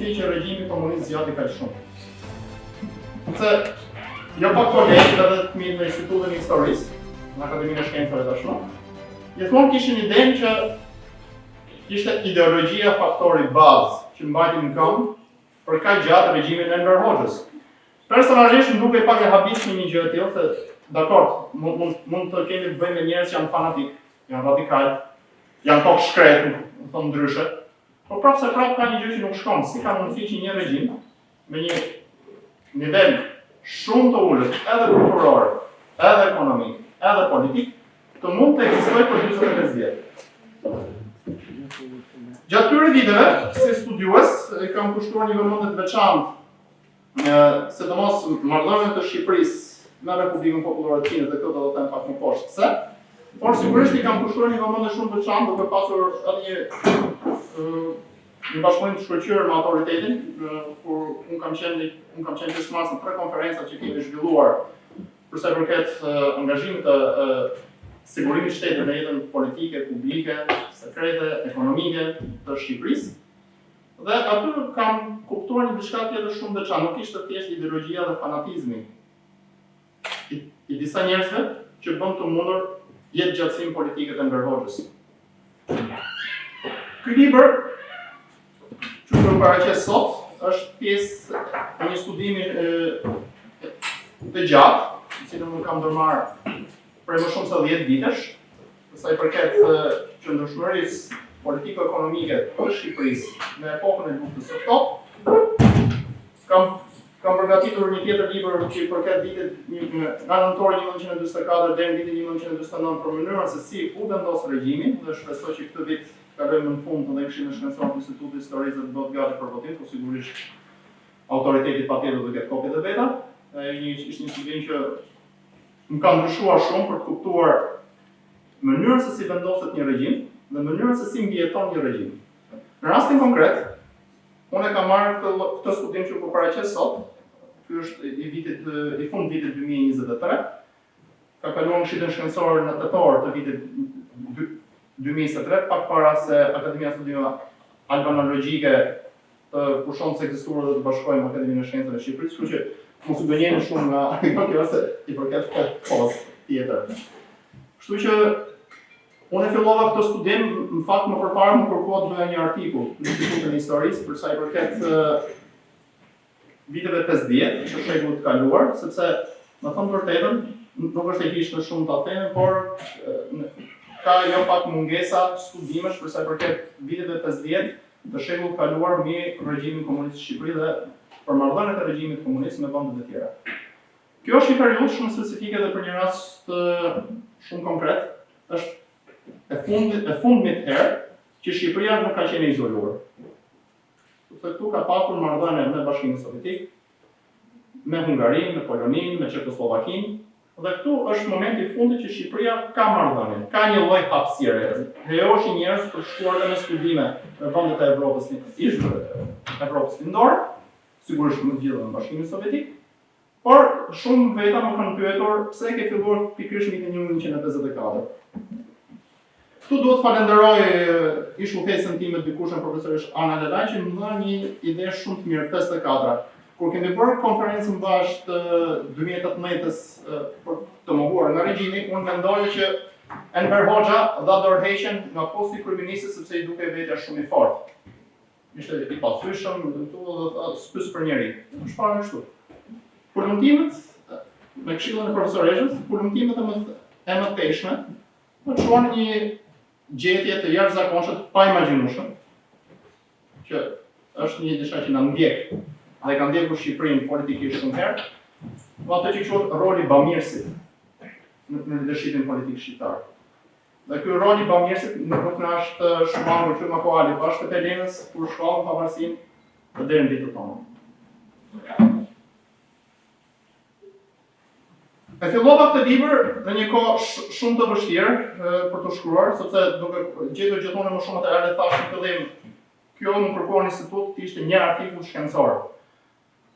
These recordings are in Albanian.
mundësi që regjimi komunist zgjati kaq shumë. Se jo pa kolegë edhe të mirë në Institutin e Historisë, në Akademinë e Shkencave tashmë, gjithmonë kishin idenë që ishte ideologjia faktori bazë që mbajti në këmbë për kaq gjatë regjimin e Enver Hoxhës. Personalisht më duket pak e habitshme një gjë e tillë, se dakord, mund të kemi të bëjmë me njerëz që janë fanatik, janë radikal, janë tokë shkret, më thonë ndryshe, por prapë ka një gjë që nuk shkon, si ka mundësi që një regjim me një nivel shumë të ulët, edhe kulturor, edhe ekonomik, edhe politik, të mund të ekzistojë për 45 vjet. Gjatë këtyre viteve, si studiues, kam kushtuar një vëmendje të veçantë, sidomos marrëdhëniet të Shqipërisë me Republikën Popullore të Kinës, dhe këtë do të them pak më poshtë pse. Por sigurisht I kam kushtuar një vëmendje shumë të veçantë duke pasur edhe një bashkëpunim të shkëlqyer me autoritetin, kur unë kam qenë pjesëmarrës në 3 konferenca që kemi zhvilluar për sa i përket angazhimit të sigurimit të shtetit në jetën politike, publike, sekrete, ekonomike të Shqipërisë. Dhe aty kam kuptuar një diçka tjetër shumë veçantë, nuk ishte thjesht ideologjia dhe fanatizmi I disa njerëzve që bën të mundur jetë gjatësinë politike të Enver Hoxhës. Ky libër që do paraqes sot është pjesë e një studimi të gjatë, I cilin unë kam ndërmarrë prej më shumë se 10 vitesh, sa I përket qëndrueshmërisë politiko-ekonomike të Shqipërisë në epokën e luftës së ftohtë. Kam përgatitur një tjetër libër që I përket vitit nga nëntori 1944 deri në vitin 1949 për mënyrën se si u vendos regjimi, dhe shpresoj që këtë vit kalojmë në fund dhe Këshilli Shkencor të Institutit të Historisë të bëhet gati për votim, por sigurisht autoriteti patjetër do të ketë kopjet e veta. Ishte një studim që më ka ndryshuar shumë për të kuptuar mënyrën se si vendoset një regjim dhe mënyrën se si mbijeton një regjim. Në rastin konkret, unë kam marrë këtë studim që po paraqes sot. Ky është I fund vitit 2023. Ka kaluar në Këshillin Shkencor në tetor të vitit 2023, pak para se Akademia e Studimeve Albanologjike të pushon se ekzistuar dhe të bashkojmë Akademinë e Shkencave të Shqipërisë, kështu që mos u gënjeni shumë nga kjo se I përket kohës tjetër. Kështu që unë fillova këtë studim, në fakt më përpara më kërkohet të bëja një artikull në Institutin e Historisë për sa I përket viteve 50 të shekullit të kaluar, sepse më thënë vërtetën, nuk është e hishme shumë ta them, por ka jo pak mungesa studimesh për sa I përket viteve 50 të shekullit të kaluar me regjimin komunist të Shqipërisë dhe për marrëdhëniet e regjimit komunist me vendet e tjera. Kjo është një periudhë shumë specifike dhe për një rast shumë konkret, është e fundmit herë që Shqipëria nuk ka qenë izoluar. Sepse këtu ka pasur marrëdhënie me Bashkimin Sovjetik, me Hungarinë, me Poloninë, me Çekoslovakinë, dhe këtu është momenti I fundit që Shqipëria ka marrëdhënie, ka një lloj hapësire. Lejoheshin njerëz për shkuar në studime në vendet e Evropës lindore, sigurisht më të gjitha në Bashkimin Sovjetik, por shumë veta më kanë pyetur pse ke filluar pikërisht në vitin 1954. Këtu duhet falenderoj ish-ufesën time të dikushën profesorish Ana Lelaj që më dha një ide shumë të mirë 54. Kur kemi bërë konferencën bashkë të 2018-s për të mohuar nga regjimi, unë mendoj që Enver Hoxha dha dorëheqjen nga posti I kryeministit sepse I duke vetja shumë I fortë. Ishte I pathyeshëm, dhe spys për njeri. Shfarë ashtu. Përlumtimet me këshillën e profesoreshës, përlumtimet e mëtejshme, më çuan një gjetje të jashtëzakonshme pa imagjinueshme, që është një diçka që na ndjek dhe ka ndjekur Shqipërinë politikisht shumë herë, atë që quhet roli bamirësit në leadershipin politik shqiptar. Dhe ky roli bamirësit nuk na është shmangur që nga koali bashkë të Helenës, kur shkallën pavarësinë deri në ditët tona. E fillova këtë libër në një kohë shumë të vështirë për të shkruar, sepse duke gjetur gjithmonë më shumë materiale thash në fillim, kjo më kërkuar në institut të ishte një artikull shkencor.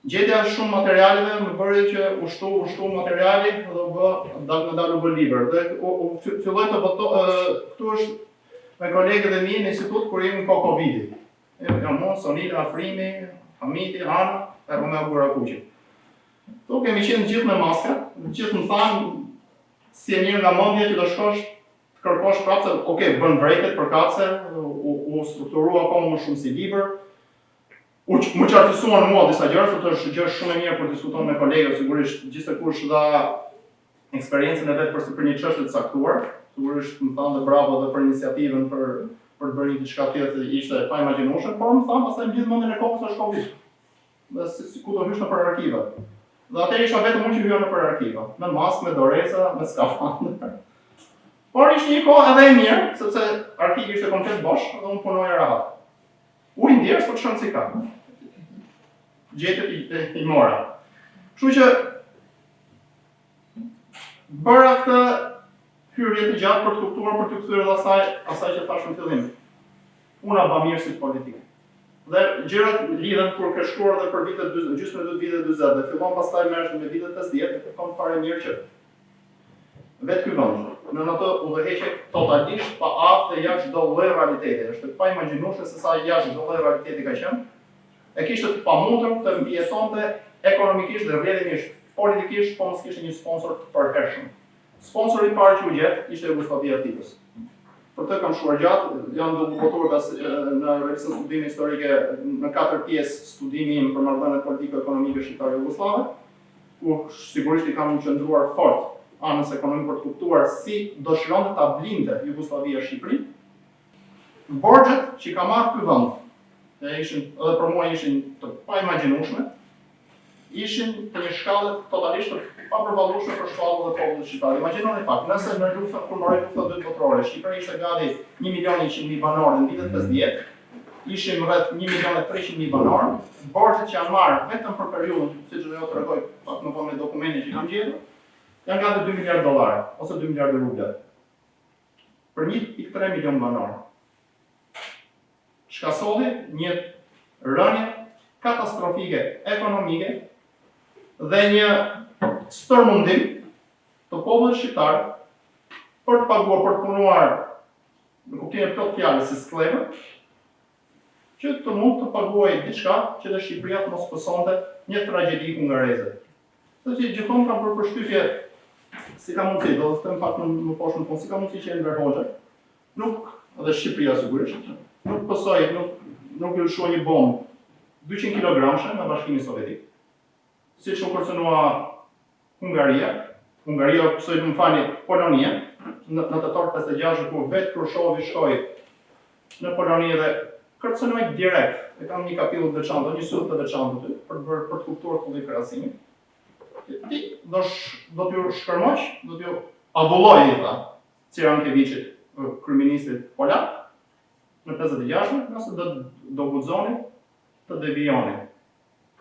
Gjetja shumë materialeve më bëri që ushtu materiali dhe u bë libër. Dhe filloj të këtu është me kolegët e mi në institut kur jemi në kohë Covidit. Jamon, Sonili, Afrimi, Hamiti, Ana, e Romeo Burakuqi. Tu kemi qenë gjithë me maske, gjithë më thanë, si e mirë nga mendja që do shkosh të kërkosh prapë se okay, bën breket për kace, u strukturua akoma më shumë si libër. Më qartësuan mua disa gjëra, thotë është gjë shumë e mirë për diskuton me kolegë, sigurisht gjithsekush dha eksperiencën e vet për një çështje të caktuar. Sigurisht më thanë dhe bravo dhe për iniciativën për të bërë diçka tjetër ishte pa imagjinueshme, por më thanë pastaj mbledh mendjen e kohës është Covid. Dhe si ku do hysh në arkiva. Dhe atëherë isha vetëm unë që hyja në arkiva, me maskë, me doreza, me skafandër. Por ishte një kohë edhe e mirë, sepse arkivi ishte komplet bosh dhe unë punoja rahat. Ujë ndjerës, po të shënë si ka. Gjetët i mora. Kështu që bëra këtë hyrje të gjatë për të kuptuar për të kthyer edhe asaj që thash në fillim. Puna bamirësit politik. Dhe gjërat lidhen kur ke shkruar edhe për vitet gjysmën e vitet 40 dhe fillon pastaj merresh me vitet 50 dhe kupton fare mirë që vetë ky vend në ato udhëheqje totalisht pa aftë dhe jashtë çdo lloj realiteti. Është pa imagjinueshme se sa jashtë çdo lloj realiteti ka qenë. E kishte të pamundur të mbijetonte ekonomikisht dhe vlerëmisht, politikisht, po mos kishte një sponsor të përhershëm. Sponsori i parë që u gjet ishte Jugoslavia e Titës. Për të kam shkruar gjatë, janë dokumentuar në revistën Studime Historike në 4 pjesë studimi im për marrëdhëniet politiko-ekonomike shqiptare jugoslave, ku sigurisht i kam qendruar fort anës ekonomike për të kuptuar si dëshironte ta blinte Jugosllavia Shqipërinë. Borxhet që ka marrë ky vend, edhe për mua ishin të paimagjinueshme, ishin të një shkallë totalisht të papërballueshme për shkallën e popullit shqiptar. Imagjinoni pak, nëse në luftën kur moroi lufta dytë botërore, Shqipëria ishte gati 1.100.000 banorë në vitet 50, ishim rreth 1.300.000 banorë, borxhet që janë marrë vetëm për periudhën, siç do t'ju tregoj pak më vonë me dokumentin që kam gjetur, janë gati $2 miliardë ose 2 miliardë ruble. Për 1.3 milion banorë. Shkasolli një rënje katastrofike ekonomike dhe një stërmundim të popullit shqiptar për të paguar, për të punuar në kuptimin e plot fjalës si skllëve, që të mund të paguajë diçka që dhe Shqipëria të mos pësonte një tragjedi hungareze. Sepse gjithmonë kam bërë përshtypje si ka mundësi, do të them pak më poshtë në fund, si ka mundësi që Enver Hoxha, nuk edhe Shqipëria sigurisht, nuk pësoi, nuk lëshua një bombë 200 kg në Bashkimin Sovjetik, siç u kërcënua Hungaria, pësoi më falni Polonia, në tetor 56 kur vetë Krushovi shkoi në Poloni dhe kërcënoi direkt. E kam një kapitull të veçantë, një sut të veçantë aty për të kuptuar këtë krahasim. Ti do t'ju shkërmoq, do t'ju avulloj ata Cirankeviçit, kryeministit polak, në 56, nëse do guxoni të devijoni.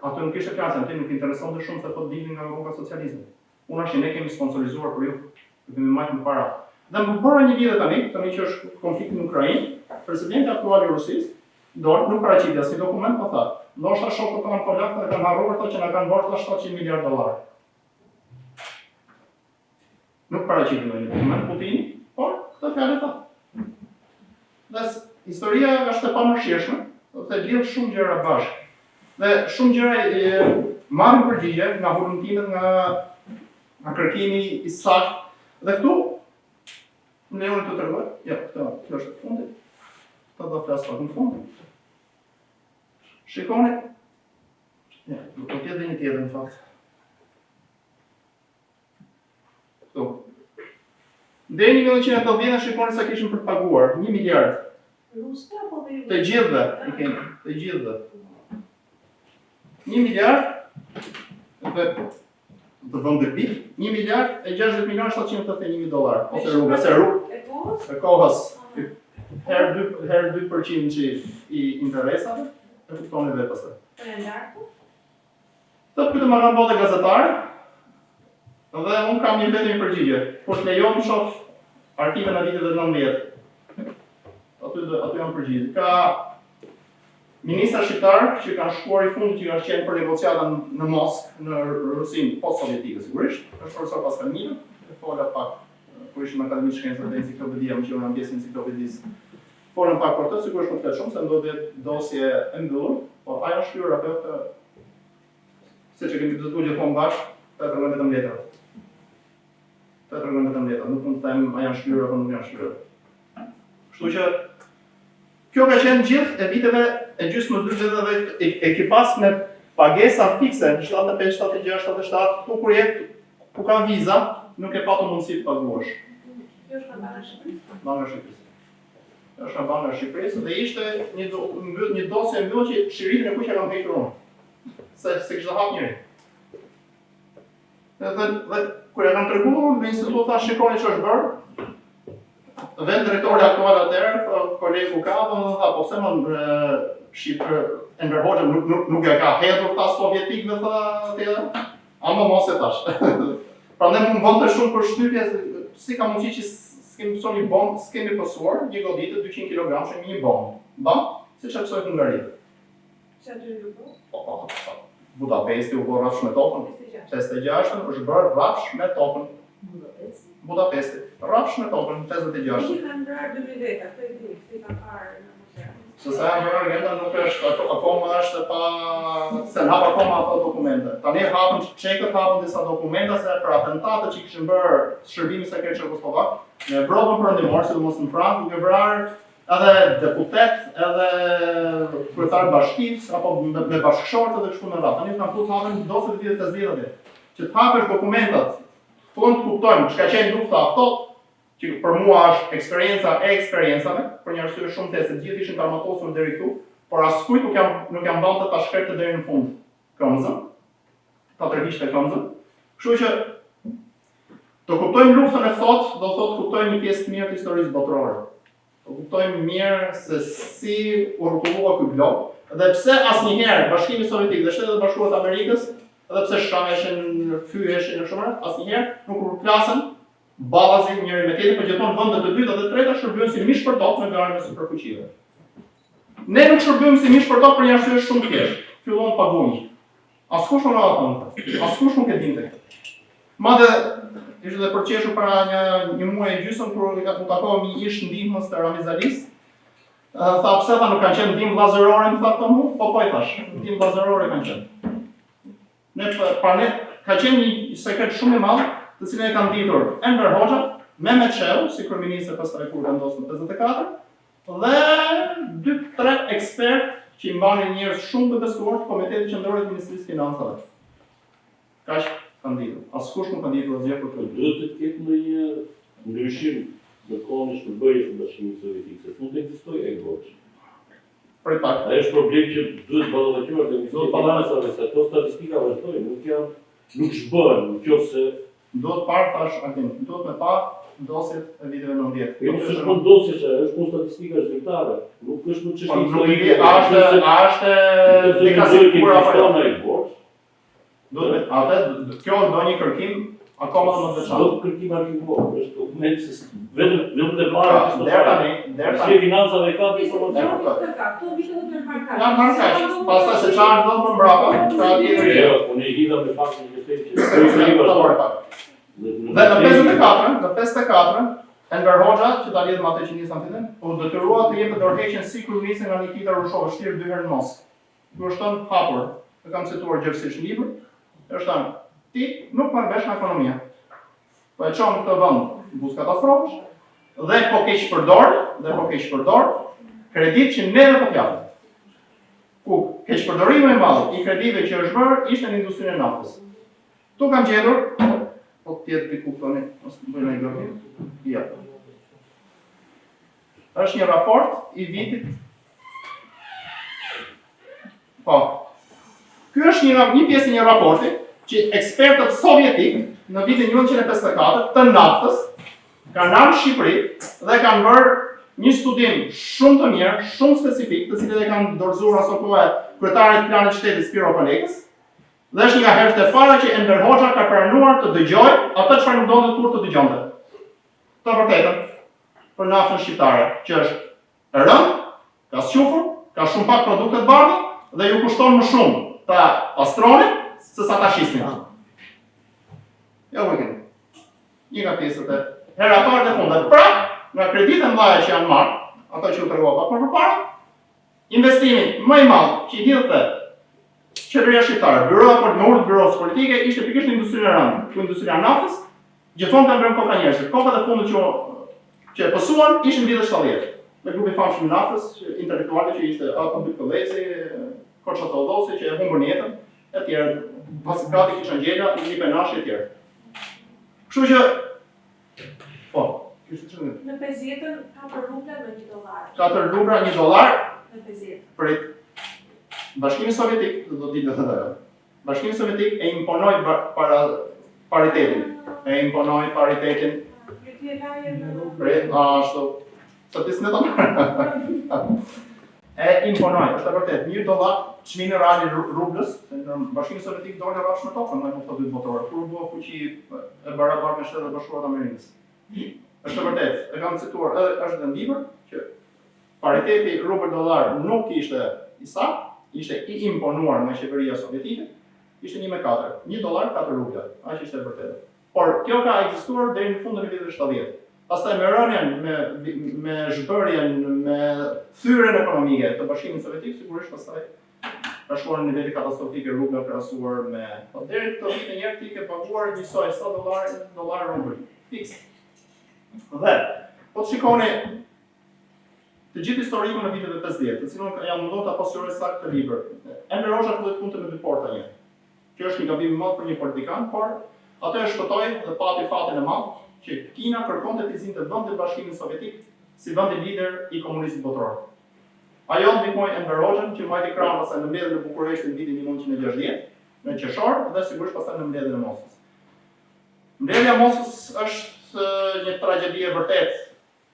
Ato nuk ishte klasën, ti nuk interesonte shumë se po dilnin nga rruga socializmit. Unë ne kemi sponsorizuar për ju, kemi marrë më para. Dhe më bëra një lidhje tani që është konflikti në Ukrainë, presidenti aktual i Rusisë nuk paraqiti asnjë dokument, po thotë, ndoshta shokët tonë polakë kanë harruar ato që na kanë bërë $700 miliardë. Nuk paraqiti ndonjë dokument Putini, por këtë fjalë thotë. Dhe historia është e pamëshirshme, do të lidh shumë gjëra bashkë. Dhe shumë gjëra marrin përgjigje nga volontimet, nga kërkimi i saktë. Dhe këtu më lejoni të tregoj, kjo është e fundit. Këtë do flas pak në fund. Shikoni, do të ketë një tjetër në fakt. Këtu. Deri në 1990 shikoni sa kishin për të paguar, 1 miliard. Të gjithëve, i kemi, të gjithëve. 1 miliard të vëndë bit, 1 miliard e 60 milion $781.000, ose rrugë, se rrugë e kohës, herë 2% që i interesave, e kuptoni dhe pastaj. Të pyetëm më kanë bote gazetarë, dhe unë kam një vetëm përgjigje. Kur të lejon të shoh arkiven e viteve 90, aty janë përgjigje. Ka ministra shqiptar që kanë shkuar i fundit që kanë qenë për negociata në Moskë, në Rusinë post-sovjetike sigurisht, është profesor Paskalmino, e fola pak kur ishim në Akademinë e Shkencave dhe Enciklopedisë, më qenë në pjesën e enciklopedisë folëm pak për të, sigurisht nuk flet shumë, se ndodhet dosje e mbyllur, por ajo është shkruar apo siç e kemi diskutuar gjithmonë bashkë, ta tregojmë vetëm letrat. Ta tregojmë vetëm letrat, nuk mund të them a janë shkruar apo nuk janë shkruar. Kështu që kjo ka qenë gjithë e viteve e gjysmës 40 e ki pas me pagesa fikse në 75, 76, 77, këtu kur je ku ka viza, nuk e patë mundësi të paguash. Kjo është Banka e Shqipërisë? Banka e Shqipërisë. Kjo është Banka e Shqipërisë dhe ishte një dosje mbyllur që shiritën e kuq e kam hequr unë. Se kishte hap njëri. Dhe kur e kam treguar në institut thash shikoni ç'është bërë. Vend drejtori aktual atëherë, kolegu ka, tha po pse më Shqipër Enver Hoxha nuk e ka hedhur ta sovjetikëve tha atëherë. Ama mos e thash. Prandaj më vonte shumë për shtypje, si ka mundësi që s'kemi pësur një bombë, s'kemi pësuar, një goditë 200 kg me një bombë. Bam, si që pësojt në Hungari. Që aty në Lupo? Budapesti u bërë rafsh me tokën. 56 është bërë rafsh me tokën. Budapesti, rafsh me tokën, 56. Që kanë ndrar 2 veta, këtë e di, si ka parë në muzeum. Se sa e bërë agenda nuk është, akoma është pa... se në hapë akoma ato dokumente. Tani hapën çekët hapën disa dokumenta se për atentate që kishin bërë shërbimi sekret Çekoslovak në Evropën perëndimore, sidomos në Frankë, duke vrarë edhe deputet, edhe kryetar bashkisë, apo me bashkëshortë dhe kështu me radhë. Tani kanë fut hapën dosje të vitit 50. Që të hapësh dokumentat, fillon të kuptojmë çka qenë lufta afto, që për mua është eksperienca e eksperiencave, për një arsye shumë të se gjithë ishin armatosur deri këtu, por askujt nuk jam vante ta shkretë deri në fund këmbën, ta tërhiqte këmbën. Kështu që të kuptojmë luftën e ftohtë, do thotë kuptojmë një pjesë të mirë të historisë botërore. Të kuptojmë mirë se si u rrotullua ky glob, dhe pse asnjëherë Bashkimi Sovjetik dhe Shtetet e Bashkuara të Amerikës, edhe pse shaheshin, fyheshin në shumë, asnjëherë nuk u plasën ballazi njëri me tjetrin, por gjithmonë vendet e dyta dhe treta shërbyen si mish për tokë me garën e superfuqive. Ne nuk shërbym si mish për tokë për një arsye shumë të thjeshtë. Fillon paguajmë. Askush nuk na thon. Askush nuk e dinte. Madje ishte edhe përqeshur para një muaji e gjysmë kur ka takova një ish ndihmës të Ramizalis. Tha pse ta nuk kanë qenë ndihmë vllazërore më tha mua? Po i thash, ndihmë vllazërore kanë qenë. Ne ka qenë një sekret shumë i madh, të cilën e kanë ditur Enver Hoxha, Mehmet Shehu, si kryeminist pastaj kur vendos në 54, dhe 2-3 ekspertë që i mbanin njerëz shumë të besuar të Komitetit Qendror të Ministrisë Financave. Kaq kanë ditur. Askush nuk ka ditur asgjë për këtë. Duhet të ketë ndonjë ndryshim në kohën e shpërbërjes së Bashkimit Sovjetik, se mund të ekzistojë ai borxh. Për pak. Ai është problem që duhet ballafaqohet dhe duhet balancave se ato statistika vazhdojnë, nuk zhbën, nëse duhet parë tash atin, duhet me pa dosjet e viteve 90. Jo, s'është për dosje që është për statistika zyrtare, nuk është për çështje historike. Është dika sigura apo jo. Duhet atë kjo do një kërkim akoma më të veçantë. Do kërkim arkivuar, është dokument se vetëm të para deri si financave ka informacion. Këto vite do të markash. Ja markash. Pastaj se çfarë do më mbrapa, ka tjetër. Jo, unë i lidha me faktin që Dhe në 54, Enver Hoxha, që ta lidhëm atë që nisëm fitën, u detyrua të jepte dorëheqjen si kryeminist nga Nikita Khrushchev, shtir 2 herë në Moskë. Ky është thënë hapur, e kam cituar gjithsesi në libër, është thënë, ti nuk merr vesh në ekonomia. Po e çon këtë vend buz katastrofësh dhe po keq përdor, kredit që neve po japim. Ku keqpërdorimi i madh i kredive që është bërë ishte në industrinë e naftës. Tu kam gjetur po tjetë për kuptoni, ose të bëjnë e gërmi, ja. Është një raport i vitit... Po. Ky është një pjesë një raporti që ekspertët sovjetik në vitin 1954 të naftës kanë ardhur në Shqipëri dhe kanë bërë një studim shumë të mirë, shumë specifik, të cilët e kanë dorëzuar aso kohë kryetari i planit shtetit Spiro Palekës. Dhe është nga herët e para që Enver Hoxha ka pranuar të dëgjojë atë çfarë nuk donte kur të dëgjonte. Të vërtetën për naftën shqiptare, që është e rëndë, ka squfur, ka shumë pak produkte të bardha dhe ju kushton më shumë ta pastronit se sa ta shisnin. Jo vjen. Një nga pjesët e hera parë të fundit. Pra, nga kreditet mëdha që janë marrë, ato që u tregova pak më parë, investimi më i madh që i hidhte qeveria shqiptare, byroja për në urdhë byrosë politike, ishte pikërisht në industrinë e rëndë, ku industria e naftës, gjithmonë kanë bërë koka njerëzit. Kokat e fundit që pësuan ishin vitet 70. Me grupin famshëm i naftës, intelektuale që ishte Apo Bykollezi, Koça Teodosi që e humbën jetën, e tjerë, pasi gati kisha Ngjela, Ili Penashi e tjerë. Kështu që, po, kishte çfarë? Në 50-ën 4 ruble me $1. 4 rubra, $1 Në 50. për Bashkimi Sovjetik, do ditë të thënë. Bashkimi Sovjetik e imponoi paritetin. E imponoi paritetin. Ashtu. Sa ti s'ne tonë? E imponoi, është e vërtet, $1 çmimi real i rublës, në Bashkimin Sovjetik doli rreth në tokën nga nota 2 botërore, kur bua fuqi e barabartë me Shtetet Bashkuara të Amerikës. Është e vërtet, e kam cituar, është në libër që pariteti rubël-dollar nuk ishte i saktë, ishte i imponuar nga qeveria sovjetike, ishte 1/4, $1 4 rubla, aq ishte e vërtetë. Por kjo ka ekzistuar deri në fundin e viteve 70. Pastaj me rënien, me zhbërjen, me thyrjen ekonomike të Bashkimit Sovjetik, sigurisht pastaj ka shkuar në nivele katastrofike rubla krahasuar me, po deri këto vite njerëz ti ke paguar njësoj sa dollar rubël, fiks. Dhe po të shikoni të gjithë historikun në viteve 50, të cilën jam munduar ta pasqyroj saktë të libër. Enver Hoxha filloi punën me dy porta një. Kjo është një gabim i madh për një politikan, por atë e shpëtoi dhe pati fatin e madh që Kina kërkonte të izinte vendin Bashkimin Sovjetik si vendi lider i komunizmit botror. Ajo ndihmoi Enver Hoxhën që mbajti krahun pastaj në mbledhjen e Bukureshtit në vitin 1960, në qershor dhe sigurisht pastaj në mbledhjen e Moskës. Mbledhja e Moskës është një tragjedi e vërtet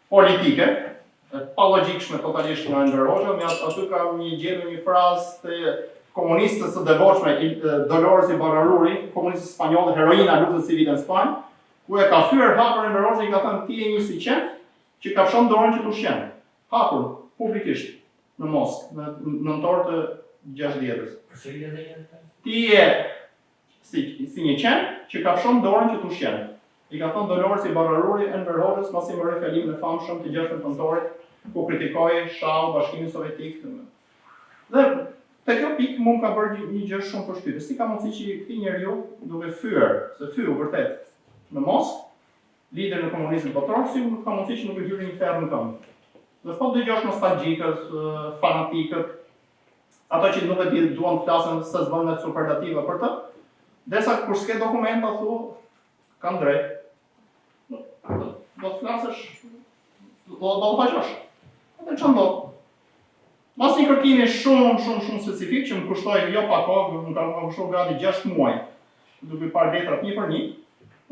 politike, pa logjikshme totalisht nga Enver Hoxha, me aty ka një frazë të komunistës së devotshme Dolores Ibarruri, komunistës spanjolle, heroina e luftës civile në Spanjë, ku e ka thyer hapur Enver Hoxha i ka thënë ti je një si qen që ka fshon dorën që t'ushqen. Hapur publikisht në Moskë, në nëntor të 60-s. Ti je si një qen që ka fshon dorën që t'ushqen. I ka thënë Dolores Ibarruri Enver Hoxhës pasi morë fjalimin e famshëm të 6 nëntorit, ku kritikoi Shau, Bashkimin Sovjetik. Dhe te kjo pikë mund ka bërë një gjë shumë përshtypje. Si ka mundësi që këtij njeriu duke fyer vërtet në Moskë, lider në komunizmin botror, si ka mundësi që nuk e hyri një ferr në këmbë. Dhe po dëgjosh nostalgjikët, fanatikët, ato që nuk e di duan të flasin se s'bën me superlativa për të, derisa kur s'ke dokumenta thu kam drejt. Do të flasësh, do të faqosh. Atë çfarë ndodh? Mas një kërkimi shumë specifik që më kushtoi jo pak kohë, më ka kushtuar gati 6 muaj, duke parë letrat një për një,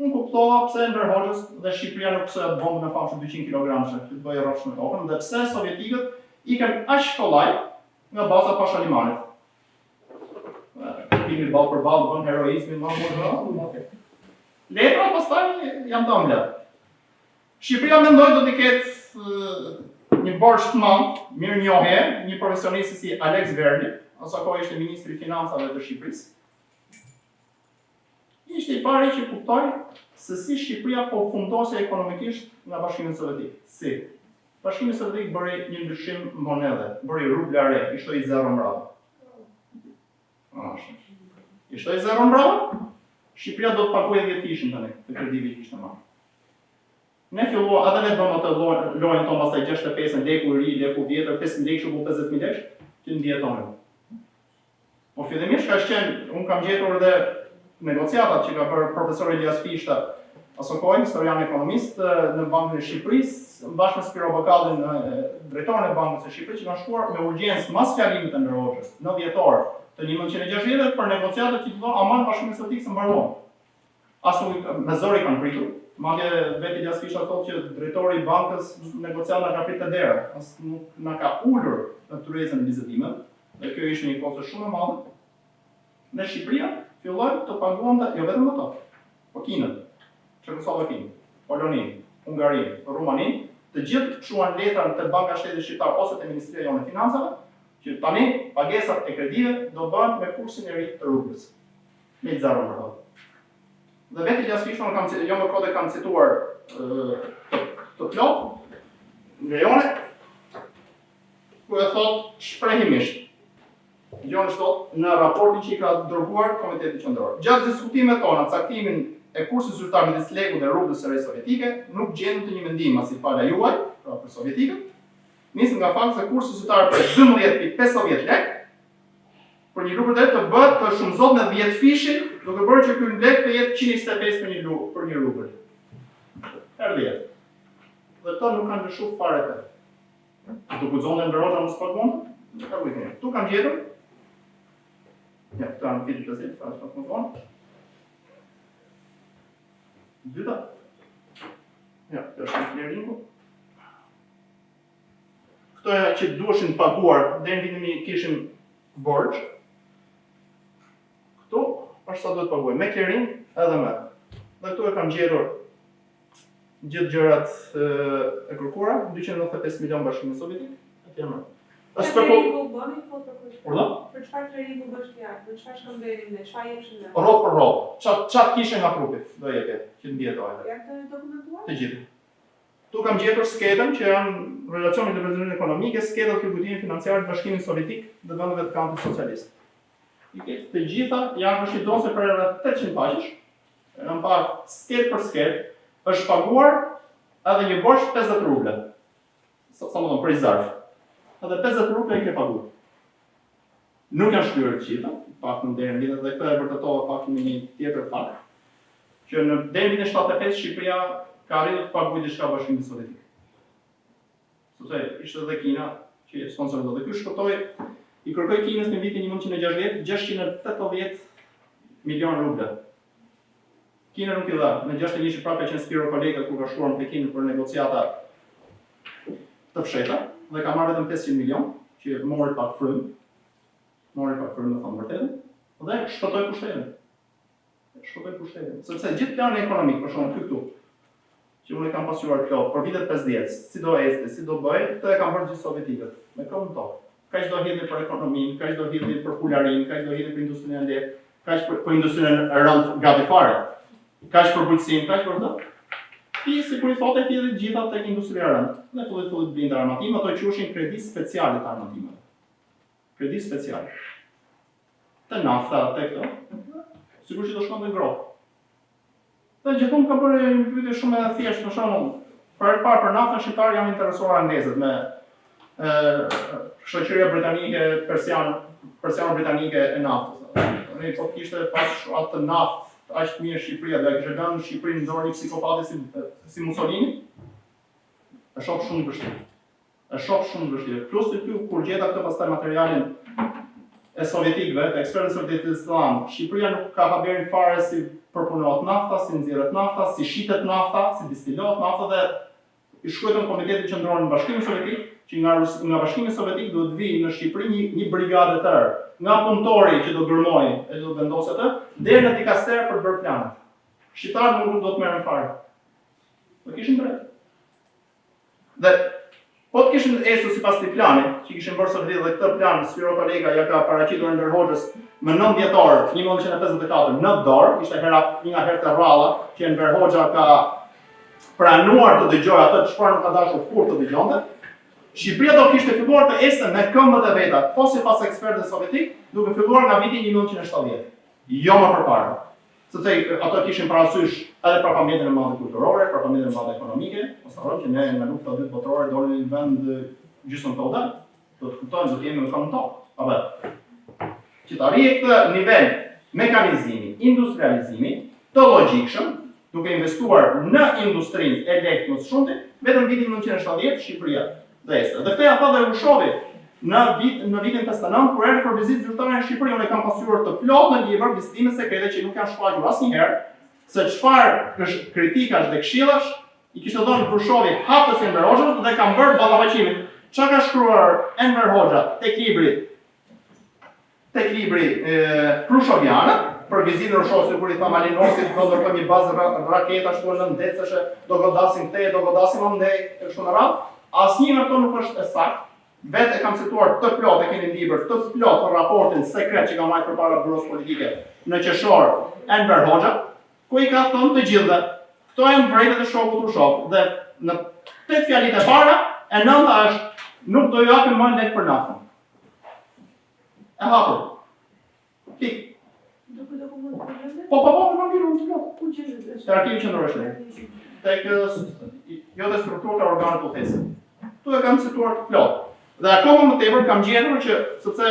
unë kuptova pse Enver Hoxhës dhe Shqipëria nuk pse atë bombën e famshme 200 kg që të bëjë rrofsh në tokën, dhe pse sovjetikët ikën aq kollaj nga baza Pashalimanit. Kërkimi ballë për ballë bën heroizmin më shumë. Letrat pastaj janë të ëmbla. Shqipëria mendoi do të ketë një borxh të madh, mirënjohje, një profesionist si Alex Verli, asa kohë ishte ministri i financave të Shqipërisë. Ishte i pari që kuptoi se si Shqipëria po fundosej ekonomikisht nga Bashkimi Sovjetik. Si? Bashkimi Sovjetik bëri një ndryshim monedhe, bëri rubla re, i shtoi zero mbrapa. I shtoi zero mbrapa? Shqipëria do të paguajë 10 fishin tani, të kredive që ishte marrë. Ne filluam, atë ne bëmë atë lojën tonë pastaj 65 leku i ri, leku vjetër, 5 lekë që bu 50.000 lekë, që ndjetonin. Po fillimisht ka qenë, unë kam gjetur edhe negociatat që ka bërë profesori Elias Fishta, asokoj, historian ekonomist në Bankën e Shqipërisë, bashkë me Spiro Bokallin, drejtorin e Bankës së Shqipërisë, që kanë shkuar me urgjencë mas fjalimit të Enver Hoxhës, në dhjetor të 1960 për negociatat që thonë aman Bashkimi Sovjetik së mbaruan. Asu me zori kanë pritur. Madje vetë Elias Fishta thotë që drejtori i bankës negociant na ka pritur te dera, as nuk na ka ulur në tyrezën e bizetimeve, dhe kjo ishte një kohë shumë e madhe. Në Shqipëria filloi të paguante jo vetëm ato, po Kinën, Çekoslovakinë, Poloninë, Hungarinë, Rumaninë, të gjithë çuan letra te Banka e Shtetit Shqiptar ose te Ministria jonë e Financave, që tani pagesat e kredive do bëhen me kursin e ri të rublës, me 0 euro. Dhe vetë Elias Fishta, jo më kode kam cituar të plot, nga jone, ku e thot shprehimisht. Gjoni thot në raportin që i ka dërguar Komiteti Qendror. Gjatë diskutimeve tona, caktimin e kursit zyrtar midis legut dhe rubllës së re sovjetike nuk gjetëm të një mendim as i pala juaj, pra për sovjetikët, nisëm nga fakti se kursi zyrtar për 12.50 lekë për një rubëll të bëhet të shumëzohet me 10 fishi, duke bërë që ky lek të jetë 125 për një rubëll. Erdhi jetë. Dhe këto nuk kanë lëshuar fare të. Tu guxon dhe ndërroja mos paguon? Nuk ka kujtim. Tu kam gjetur. Ja, këto janë fitë të zilë, fare të paguon. Dyta. Ja, kjo është një lirinku. Këto e që duheshin paguar, dhe në vitin i kishim borxh. Këtu është sa duhet paguaj, me clearing edhe me. Dhe këtu e kam gjetur gjithë gjërat e kërkuara, 295 milion Bashkimi Sovjetik, etj. Është Clearingu bëni po të kush? Urdhë? Për çfarë clearingu bësh fjalë? Për çfarë shkëmberin ne? Çfarë jepshin ne? Rrop për rrop. Çat kishe nga trupi, do jepje, që të mbjetohet. Janë të dokumentuar? Të gjithë. Tu kam gjetur sketën që janë relacionet e vëzhgimit ekonomike, sketa të kontributimit financiar të Bashkimit Sovjetik dhe vendeve të kampit socialist. Të gjitha janë vështirëse për rreth 800 faqesh. Në parë sket për sket është paguar edhe një borxh 50 ruble. Sa më thonë për i zarf. Edhe 50 ruble i ke paguar. Nuk janë shkryer të gjitha, pak në deri në vitin dhe këtë e vërtetova pak në një tjetër fakt, që në deri në vitin 75 Shqipëria ka arritur të paguajë diçka Bashkimit Sovjetik. Sepse ishte edhe Kina që sponsorizoi dhe ky shkëtoi, i kërkoi Kinës në vitin 1960 680 milion ruble. Kina nuk i dha, në 61 prapë që Spiro Kolega kur ka shkuar në Pekin për negociata të fshehta dhe ka marrë vetëm 500 milion, që mori pak frymë. Mori pak frymë në thonë vërtetën, dhe shpëtoi pushtetin. Shpëtoi pushtetin. Sepse gjithë plani ekonomik, për shembull këtu, që unë e kam pasuar plot për vitet 50, si do ecte, si do bëj, këtë e kam bërë gjithë sovjetikët, me këmbë tokë. Kaq do hidhni për ekonominë, kaq do hidhni për pularinë, kaq do hidhni për industrinë e lehtë, kaq për industrinë e rëndë gati fare. Kaq për bujqësinë, kaq për këtë. Ti sikur i thotë ti edhe gjitha tek industria e rëndë. Ne fillit blinde armatim, ato quheshin kredi speciale të armatimeve. Kredi special. Të nafta te këto. Sigurisht që do shkon në grop. Dhe gjithmonë ka bërë një pyetje shumë e thjeshtë, për shembull, për parë për naftën shqiptar janë interesuar anglezët me shoqëria britanike persiano-britanike e naftës. Ne po kishte pas atë naftë aq mirë Shqipëria, dhe kishte dhënë Shqipërinë në dorë një psikopati si Mussolini. E shoh shumë vështirë. E shoh shumë vështirë. Plus të ky kur gjeta këtë pastaj materialin e sovjetikëve, të ekspertëve sovjetikë islam, Shqipëria nuk ka haberin fare si përpunohet nafta, si nxirret nafta, si shitet nafta, si distilohet nafta dhe i shkruajtën Komiteti Qendror në Bashkimin Sovjetik, që nga Bashkimi Sovjetik duhet vijë në Shqipëri një brigadë të tërë, nga punëtori që do gërmojë e do vendosë atë, deri në dikaster për të bërë planet. Shqiptarët nuk do të merren fare. Do kishin drejt. Dhe po të kishin esur sipas këtij plani, që kishin bërë sovjetët dhe këtë plan Spiro Kolega ja ka paraqitur Enver Hoxhës më 9 dhjetor 1954 në dorë, ishte një nga herët e rralla që Enver Hoxha ka pranuar të dëgjojë atë çfarë nuk ka dashur kur të dëgjonte. Shqipëria do kishte filluar të ecte me këmbët e veta, po sipas ekspertëve sovjetik, duke filluar nga viti 1970. Jo më përpara. Sepse ato kishin parasysh edhe propagandën e madhe kulturore, propagandën e madhe ekonomike, mos harrojmë që ne në lufta e dytë botërore dolim në vend gjysmë feudal, do të kuptojmë do të jemi në këmbë tokë. Apo që të arrijë këtë nivel mekanizimi, industrializimi të logjikshëm, duke investuar në industrinë e lehtë më së shumti, vetëm vitin 1970 Shqipëria dhe këtë ja tha dhe Ushovi në vitin 59 kur erdhi për vizitë zyrtare në Shqipëri. Unë kam pasur të plot në libër vizitime sekrete që nuk janë shfaqur asnjëherë, se çfarë kritikash dhe këshillash i kishte dhënë Ushovi hapës Enver Hoxhës dhe kam bërë ballavaqimin. Çka ka shkruar Enver Hoxha tek libri Krushoviana për vizitën e Ushovit kur i tha Malinoskit do ndërtojmë një bazë raketash po në ndecëshe, do godasim këtej, do godasim andej e kështu me radhë. Asnjë nga këto nuk është e saktë. Vetë e kam cituar të plot, e keni në libër, të plot raportin sekret që ka marrë përpara Buros Politike në qershor Enver Hoxha, ku i ka thënë të gjithëve, këto janë vërejtët e shokut Ushov, dhe në 8 fjalit e para, e nënta është nuk do ju japim më lek për naftën. E hapur. Pik. Po, më mirë, unë të plot. Ku gjendë? Te arkivi qendror është. Tek jo dhe struktura e organeve udhëhecëse. Tu e kam cituar të plot. Dhe akoma më tepër kam gjetur që sepse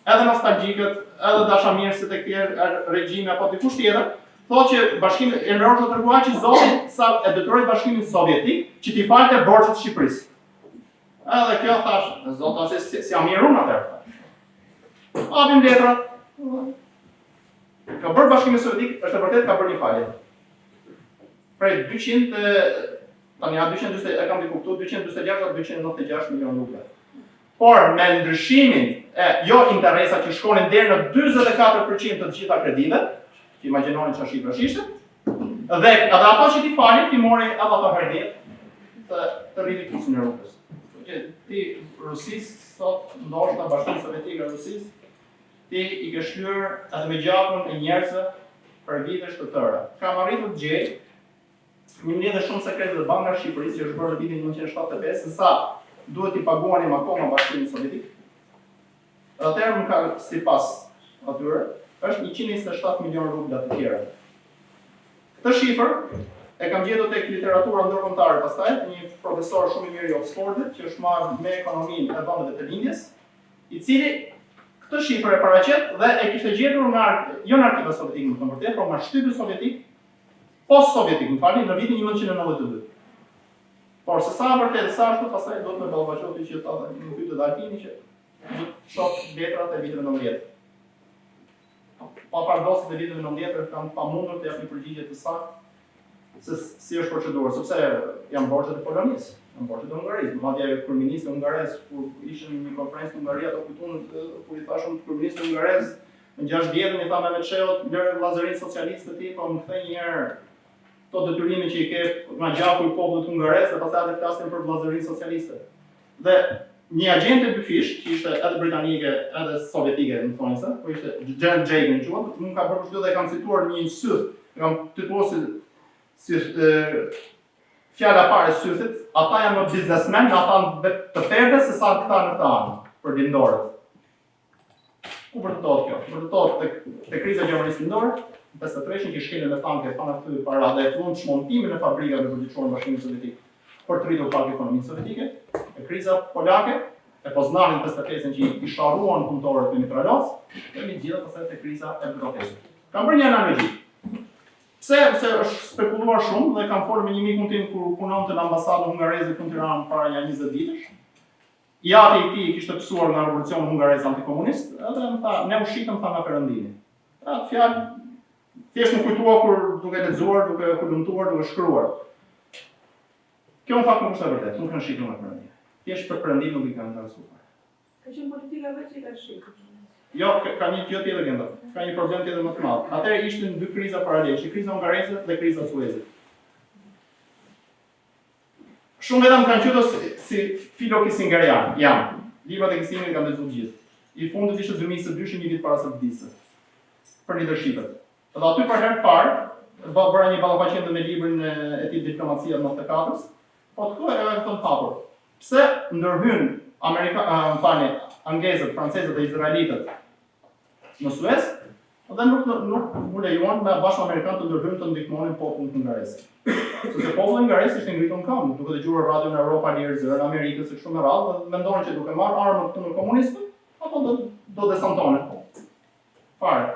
edhe nostalgjikët, edhe dashamirësit e këtyre regjime apo dikush tjetër, thotë që Bashkimi Emiratet do treguar që Zoti sa e detyroi Bashkimin Sovjetik që t'i falte borxhet të Shqipërisë. Edhe kjo thash, Zoti thashë si jam mirë unë atëherë. Hapim letrat. Ka bërë Bashkimi Sovjetik, është e vërtetë ka bërë një falje. Prej 200 tani 240 e kam kuptuar 246 milion ruble. Por me ndryshimin e jo interesa që shkonin deri në 44% të gjitha kredive, që imagjinoni çfarë shifrash ishte, dhe edhe ato që ti falin, ti mori edhe ato herë të rritit kursin e rrugës. Ti Rusisë sot ndoshta Bashkimi Sovjetik e Rusisë, ti i ke shlyer edhe me gjakun e njerëzve për vitesh të tëra. Kam arritur të gjej një mbledhje shumë sekrete të Banka e Shqipërisë që është bërë në vitin 1975, se sa duhet t'i paguanim akoma Bashkimin Sovjetik. Atëherë më ka sipas atyre është 127 milion rubla të tjera. Këtë shifër e kam gjetur tek literatura ndërkombëtare pastaj, një profesor shumë i mirë i Oxfordit që është marrë me ekonominë e vendeve të lindjes, i cili këtë shifër e paraqet dhe e kishte gjetur nga jo në arkiva sovjetik më të vërtetë, por nga shtypi sovjetik, post-sovjetik, më falni, në vitin 1992. Por se sa vërtet sa ashtu pastaj do të më ballafaqoti që ta në pyetje të arkivit që do të shoh letrat e viteve 90. Pa pardosit e viteve 90 kanë pamundur të japin përgjigje të saktë se si është procedura, sepse janë borxhet e Polonisë, janë borxhet e Hungarisë. Madje kryeministri hungarez kur ishin në një konferencë në Hungari, ato kujtuan kur i thashun kryeministrit hungarez në 6 vjetën i tha me Çeut, lërë vllazërinë socialiste ti, po më kthej një herë to detyrime që i ke nga gjaku i popullit hungarez dhe pastaj të flasim për vllazërinë socialiste. Dhe një agente byfish, që ishte edhe britanike, edhe sovjetike, në thonjse, po ishte Janet Jagan, quhet, nuk ka bërë përshtypje dhe kam cituar një syth, kam tituar si fjala e parë e sythit, ata janë më biznesmen, ata të perdes se sa këta në këtë anë, për lindorët. Ku vërtetohet kjo? Vërtetohet te kriza e Gjermanisë lindore, në 53-shin që shkelën me tanke pa kthyr para dhe e fillon çmontimin e fabrikave të përgjithshme në Bashkimin Sovjetik për të rritur pak ekonominë sovjetike, e kriza polake, e Poznanin 55-ën që i sharruan punëtorët me mitralos, dhe mi gjithë pastaj te kriza e Budapestit. Kam bërë një analogji. Pse është spekuluar shumë dhe kam folur me një mikun tim kur punonte në ambasadën hungareze këtu në Tiranë para një 20 ditësh. Jati i tij kishte pësuar nga revolucioni hungarez antikomunist, edhe më tha, ne u shitëm nga Perëndimi. Atë fjalë thjesht më kujtua kur duke lexuar, duke kulumtuar, duke shkruar. Kjo në fakt nuk është e vërtetë, nuk kanë shitëm nga Perëndimi. Thjesht për Perëndimin nuk i kanë interesuar. Ka qenë politika vetë që ka shqitur. Jo, ka një gjë tjetër gjenda. Ka një problem tjetër më të madh. Atëherë ishin dy kriza paralele, ishte kriza hungareze dhe kriza suezit. Shumë vetëm kanë qenë si filo kisingerian, jam. Librat e Kisingjerit kanë lexuar gjithë. I fundit ishte 2022, një vit para se vdiste. Për leadershipet. Dhe aty për herë të parë bëra një ballafaqim me librin e tij Diplomacia e 94-s, po këtu e kanë thënë hapur. Pse ndërhyn anglezët, francezët dhe izraelitët në Suez, dhe nuk u lejuan me bashkë amerikanë të ndërhyjnë të ndihmonin popullin hungarez. Sepse populli hungarez ishte ngritur në këmbë, duke dëgjuar radion në Europa Lirë, zëra në Amerikës së kështu me radhë, dhe mendonin që duke marrë armët këtu në komunistët, apo do desantonin. Fare.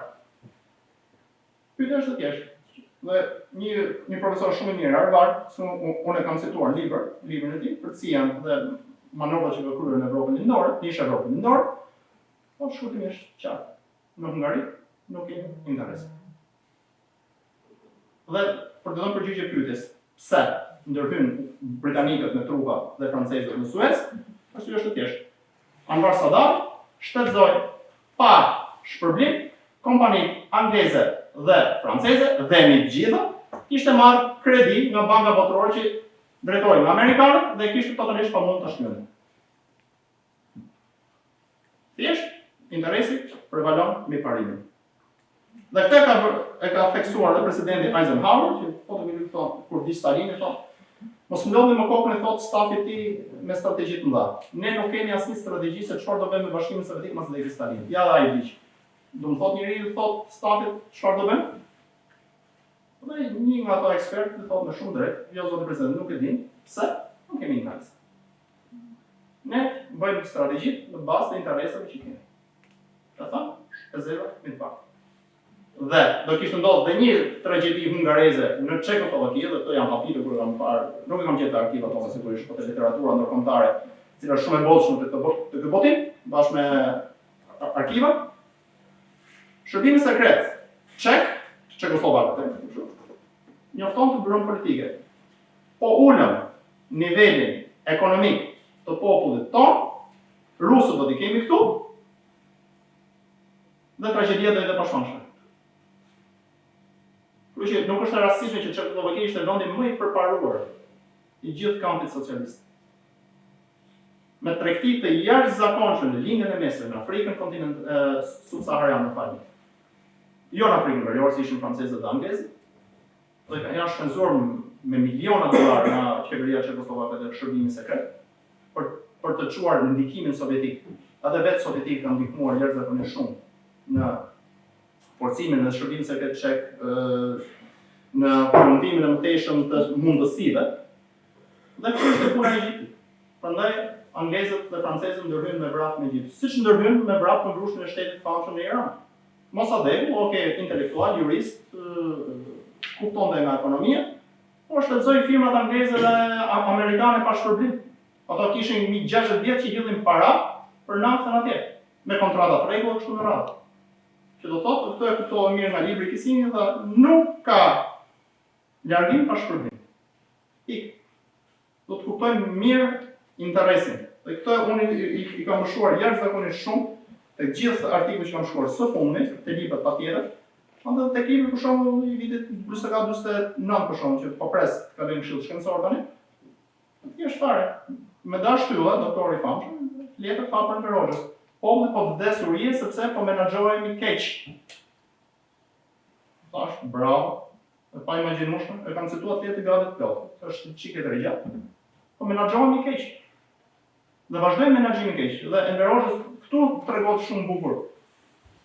Pyetja është e thjeshtë. Dhe një profesor shumë i mirë, Harvard, unë e kam cituar librin e tij, për si janë dhe manovrat që kryer në Evropën lindore, në Evropën lindore, po shkurtimisht qartë. Në Hungari nuk i interes. Dhe për të dhënë përgjigje pyetjes, pse ndërhyn britanikët me trupa dhe francezët në Suez, arsyeja është e thjeshtë. Anwar Sadat shtetëzoi pa shpërblim kompanitë angleze dhe franceze dhe me të gjitha kishte marrë kredi nga banka botërore që drejtohej nga amerikanët dhe kishte totalisht pamund ta shkëndijë. Thjesht interesi prevalon mbi parimin. Dhe këtë e ka theksuar dhe presidenti Eisenhower, që po të vini thonë, kur di Stalini thonë, Mos mblodhni më kokën e thotë stafit ti me strategji të mëdha. Ne nuk kemi asnjë strategji se çfarë do bëjmë me Bashkimin Sovjetik mas vdekjes së Stalinit. Ja ai diç. Do të thotë njeriu thotë stafit çfarë do bëjmë? Dhe një nga ato ekspertë thotë me shumë drejt, jo zoti president, nuk e din, pse? Nuk kemi interes. Ne bëjmë strategji në bazë të interesave që kemi. Ta thënë, shpenzeva me të pak. Dhe do kishte ndodhur dhe një tragjedi hungareze në Çekoslovaki, dhe këto janë papire kur kam parë, nuk e kam gjetur arkivat tona sigurisht, por te literatura ndërkombëtare, e cila është shumë e bollshme të këtë botim, bashkë me arkiva. Shërbimi sekret çek, çekoslovakët, njofton të byrën politike. Po ulëm nivelin ekonomik të popullit tonë, rusët do t'i kemi këtu, dhe tragjedia do jetë e pashmangshme. Kështu që nuk është e rastësishme që Çekoslovakia ishte vendi më i përparuar i gjithë kampit socialist. Me tregti të jashtëzakonshme në linjën e mesme në Afrikën subsahariane, jo në Afrikën Veriore, si ishin francezët dhe anglezët, dhe janë shpenzuar me miliona dollar nga qeveria çekoslovake dhe shërbimi sekret për të çuar në ndikimin sovjetik. Edhe vetë sovjetik kanë ndihmuar jashtëzakonisht shumë në forcimin dhe shërbimin sekret çek, në përfundimin e mëtejshëm të mundësive. Dhe kjo është puna e Egjiptit. Prandaj anglezët dhe francezët ndërhyjnë me vrap në Egjipt, siç ndërhyjnë me vrap në grushtin e shtetit të famshëm në Iran. Mossadegh, intelektual, jurist, kupton dhe nga ekonomia, por shtetëzoi firmat angleze dhe amerikane pa shpërblim. Ato kishin 60 vjet që hidhin para për naftën atje, me kontrata të rregulla kështu me radhë. Që do thotë, këto e kuptova mirë nga libri Kisini dhe nuk ka largim pa shpërblim. Do të kuptojmë mirë interesin. Dhe këto unë i kam mëshuar jashtëzakonisht shumë tek gjithë artikujt që kam shkruar së fundit, te librat patjetër, ande tek libri për shembull i vitit 44-49 për shembull, që po pres të kalojmë këshill shkencor tani. Thjesht fare, me dash shtylla, doktori i famshëm, letër hapën për Roxhës. Populli po vdesurie sepse po menaxhohemi keq. Thash, bravo. E pa imagjinueshme, e kam cituar atje gati të plotë. Është çike të gjatë. Po menaxhohemi keq. Dhe vazhdojmë menaxhimin keq. Dhe Enver Roxhës këtu tregon shumë bukur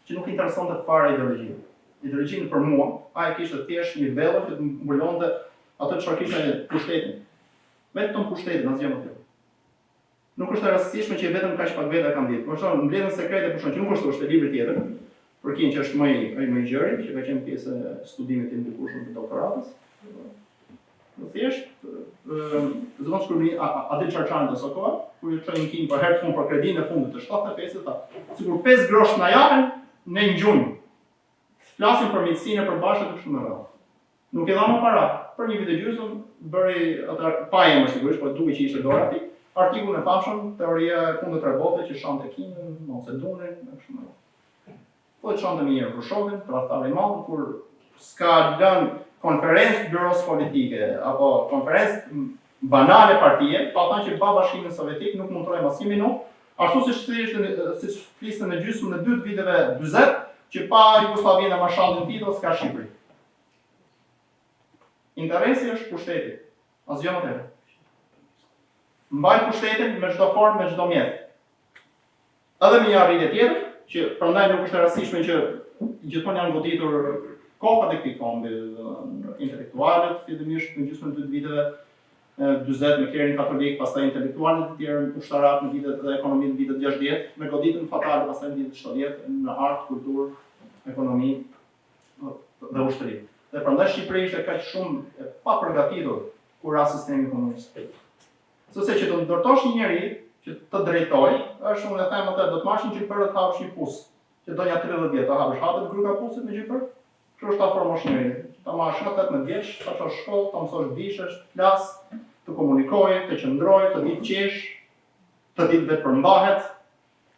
që nuk interesonte fare ideologjia. Ideologjia për mua, ai kishte thjesht një vellë që të mbulonte ato çfarë kishte pushtetin. Vetëm pushtetin, asgjë më tepër. Nuk është e rastësishme që vetëm kaq pak veta kanë ditë. Por shoh mbledhjen sekrete për shkak që nuk është libri tjetër, për Kin që është më i gjëri, që ka qenë pjesë e studimit tim të kursit të doktoratës. Në thjesht, zëvon shkruani Adil Çarçani të Sokova, ku i thonë Kin për herë të fundit për kredinë e fundit të 75-së, tha, sikur 5 grosh na japen, ne ngjujmë. Flasim për mjedisin e përbashkët të kështu me radhë. Nuk e dha më para, për një vit e gjysmë bëri atë pa emër sigurisht, por duhet që ishte dora aty. Artikull e famshëm, teoria e fundit të bote që shante Kinën, Macedonin, e kështu me radhë. Po të shante mirë Khrushchevin, tradhtari i madh, kur s'ka lënë konferencë byros politike apo konferencë banale partije, pa thënë që pa Bashkimin Sovjetik nuk mund të trojmë asnjë minutë, ashtu siç fliste në gjysmën e dytë viteve 40, që pa Jugosllavinë e Marshallin Tito s'ka Shqipëri. Interesi është pushteti, asgjë më tepër. Mbaj pushtetin me çdo formë, me çdo mjet. Edhe me një arritje tjetër, që prandaj nuk është e rastësishme që gjithmonë janë goditur kokat e këtij kombi intelektualët, fillimisht në gjysmën e dytë viteve 40 me klerin katolik, pastaj intelektualët të tjerë ushtarak në vitet dhe ekonominë në vitet 60, me goditën fatale pastaj në vitet 70 në art, kulturë, ekonomi dhe ushtri. Dhe prandaj Shqipëria ishte kaq shumë e papërgatitur kur ra sistemi komunist. Sepse që të ndërtosh një njeri që të drejtoj, është unë e them atë, do të marrësh një gjypër dhe të hapësh një pus, që do nja 30 vjet, të hapësh hapet gruka pusit me gjypër, kështu është ta formosh njeri. Ta marrësh 18 vjeç, ta çosh shkollë, ta mësosh dishesh, të flas, të komunikojë, të qëndrojë, të ditë qesh, të ditë vetë përmbahet.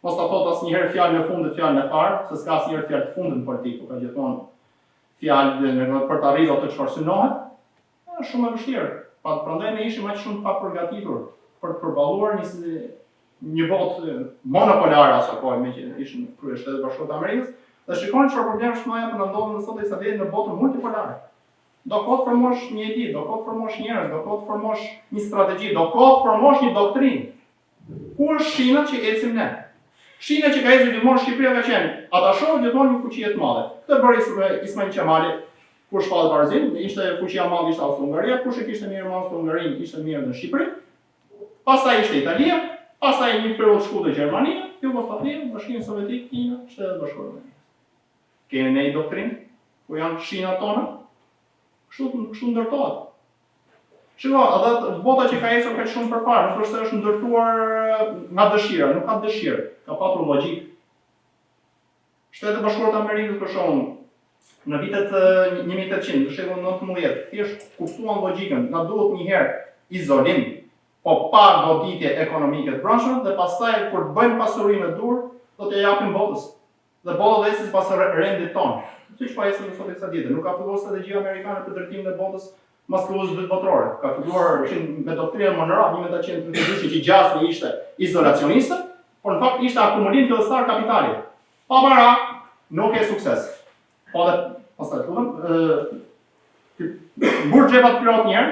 Mos ta thot asnjëherë fjalën e fundit, fjalën e parë, se s'ka asnjëherë fjalë të fundit në politikë, ka gjithmonë fjalë për të arritur atë çfarë synohet. Është shumë e vështirë. Prandaj ne ishim aq shumë pa përgatitur për të përballuar një botë monopolare as apo me që ishin krye Shtetet Bashkuara të Amerikës, dhe shikoni çfarë probleme shmaja po na ndodhin në sot në botën multipolare. Do kohë të formosh një ide, do kohë të formosh njerëz, do kohë të formosh një strategji, do kohë të formosh një doktrinë. Ku është shina që ecim ne? Shina që ka ecur gjithmonë Shqipëria ka qenë, ata shohin gjithmonë një fuqi të madhe. Këtë bëri Ismail Qemali kur shpalli Barazin, ishte fuqia e madhe ishte Austro-Hungaria, kush e kishte mirë me Austro-Hungarinë, ishte mirë në Shqipëri. Pastaj ishte Italia, pastaj një periudhë shkurtër Gjermania, Jugoslavia, Bashkimi Sovjetik, Kina, Shtetet Bashkuara. Kemi ne një doktrinë ku janë shinat tona? Kështu ndërtohet. Shiko, edhe bota që ka ecur kaq shumë përpara, nuk është se është ndërtuar nga dëshira, nuk ka dëshirë, ka patur logjik. Shtetet Bashkuara të Amerikës për shembull, në vitet 1800, në shekullin 19, thjesht kuptuan logjikën, na duhet një herë izolim, po pa goditje ekonomike të brendshme dhe pastaj kur bëjmë pasurinë e dur, do t'ja japim botës. Dhe bota do ecë sipas rendit tonë. Siç po ecën në sot kësaj dite, nuk ka filluar strategjia amerikane për drejtimin e botës mas lullës dytë botërore. Ka filluar me doktrinën Monroe 1832 që gjasmi ishte izolacioniste, por në fakt ishte akumulim fillestar kapitali. Pa para, nuk e sukses. Po dhe pastaj burr xhepat plot një herë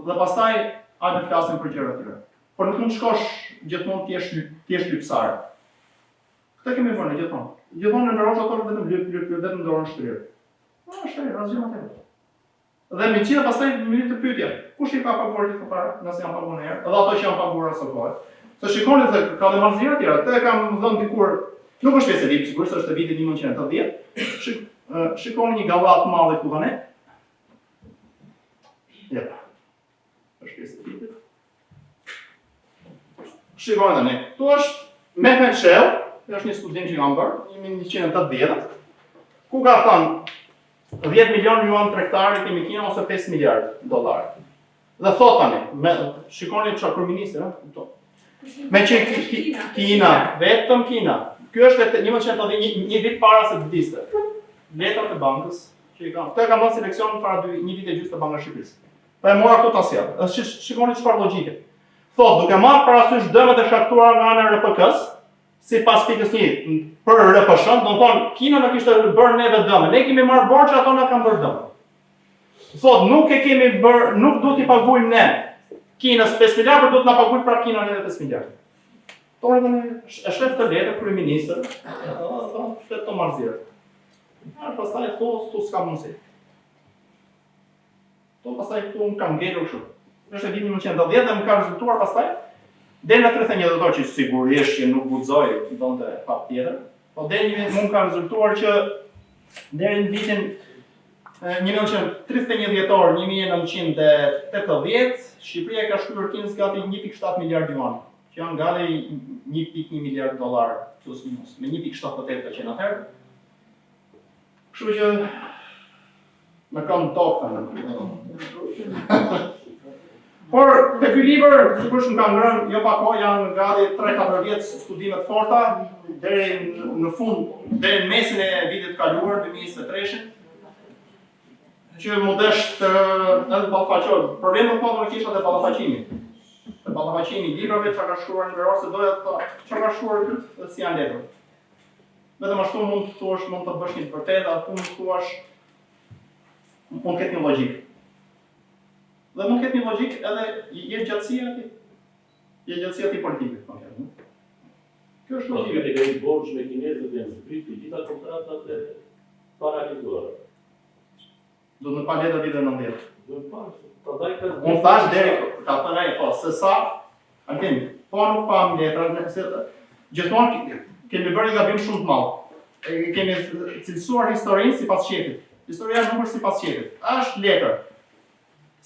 dhe pastaj hajde të flasim për gjëra të tjera. Por nuk mund të shkosh gjithmonë thjesht lypsare. Këtë kemi bërë gjithmonë. Gjithmonë në ndërrosh ato vetëm dorën shtrirë. Shtrirë, asgjë më tepër. Dhe me qita pastaj më të pyetja, kush i ka paguar këtë para, nëse janë paguar një herë, edhe ato që janë paguar sot kohë. Se shikoni se ka dhe marrëdhënie të tjera, këtë e kam dhënë dikur, nuk është pjesë e vit, sigurisht është e vitit 1980. Shikoni një gallat të madhe këtu tani. Jep. Është pjesë e vitit. Shikoni tani, këtu është Mehmet Shell, është një student që kam bërë, 1980, ku ka thënë 10 milion yuan tregtari kemi Kina ose 5 miliard dollar. Dhe thot tani, shikoni çfarë kryeministri, me që Kina, vetëm Kina. Ky është vetë 1980, një vit para se të vdiste. Letrat e bankës që i kanë. Këto e kanë dhënë seleksion para një vit e gjysmë të Bankës së Shqipërisë. Po e mora këto ta sjell. Shikoni çfarë logjike. Thot, duke marrë parasysh dëmet e shkaktuara nga ana e RPK-s, sipas pikës 1 për RPSH, do të thonë Kina na kishte bërë neve dëm. Ne kemi marrë borxh, ato na kanë bërë dëm. Thot, nuk e kemi bërë, nuk do t'i paguajmë ne Kinës 5 miliard, por do të na paguajë prapë Kina neve 5 miliard. Tonë tani e shef të letër kryeministër, shtet të marrëzirë. Pastaj këtu s'ka mundësi. Pastaj këtu më kanë ngelur kështu. Është vitin 1910 dhe më ka rezultuar pastaj deri në 31 dhjetor që sigurisht që nuk guxoi, donte fat tjetër, po deri në mund ka rezultuar që deri në vitin 1931 dhjetor 1980 Shqipëria ka shkruar Kinës gati 1.7 miliard yuan, që janë gati 1.1 miliard dollar plus minus, me 1.78 ka qenë atëherë. Kështu që më kam tokë por te ky libër, sigurisht më ka ngrënë jo pa kohë, janë gati 3-4 vjet studime të forta deri në fund, deri në mesin e vitit të kaluar 2023. Që më desh të edhe ballafaqoj. Problemi më pas kisha te ballafaqimi. Te ballafaqimi i librave çka ka shkruar në verë se doja të thotë çka ka shkruar këtu si janë letër. Vetëm ashtu mund të thuash, mund të bësh një vërtetë, apo mund të thuash mund të ketë një logjik. Dhe mund të ketë një logjik edhe jetëgjatësia e tij. Jetëgjatësia e tij politike, po them. Kjo është logjika. Kjo është borxh me kinezët e zbritë gjitha kontratat e paralizuara. Do të më pa letra vitin 90. Do të pa. Prandaj ka Unë thash deri ka thënë ai po, se sa Altin, po nuk pam letra, nëse gjithmonë kemi bërë një gabim shumë të madh. Kemi cilësuar historinë sipas shefit. Historia nuk është sipas shefit. Është letër.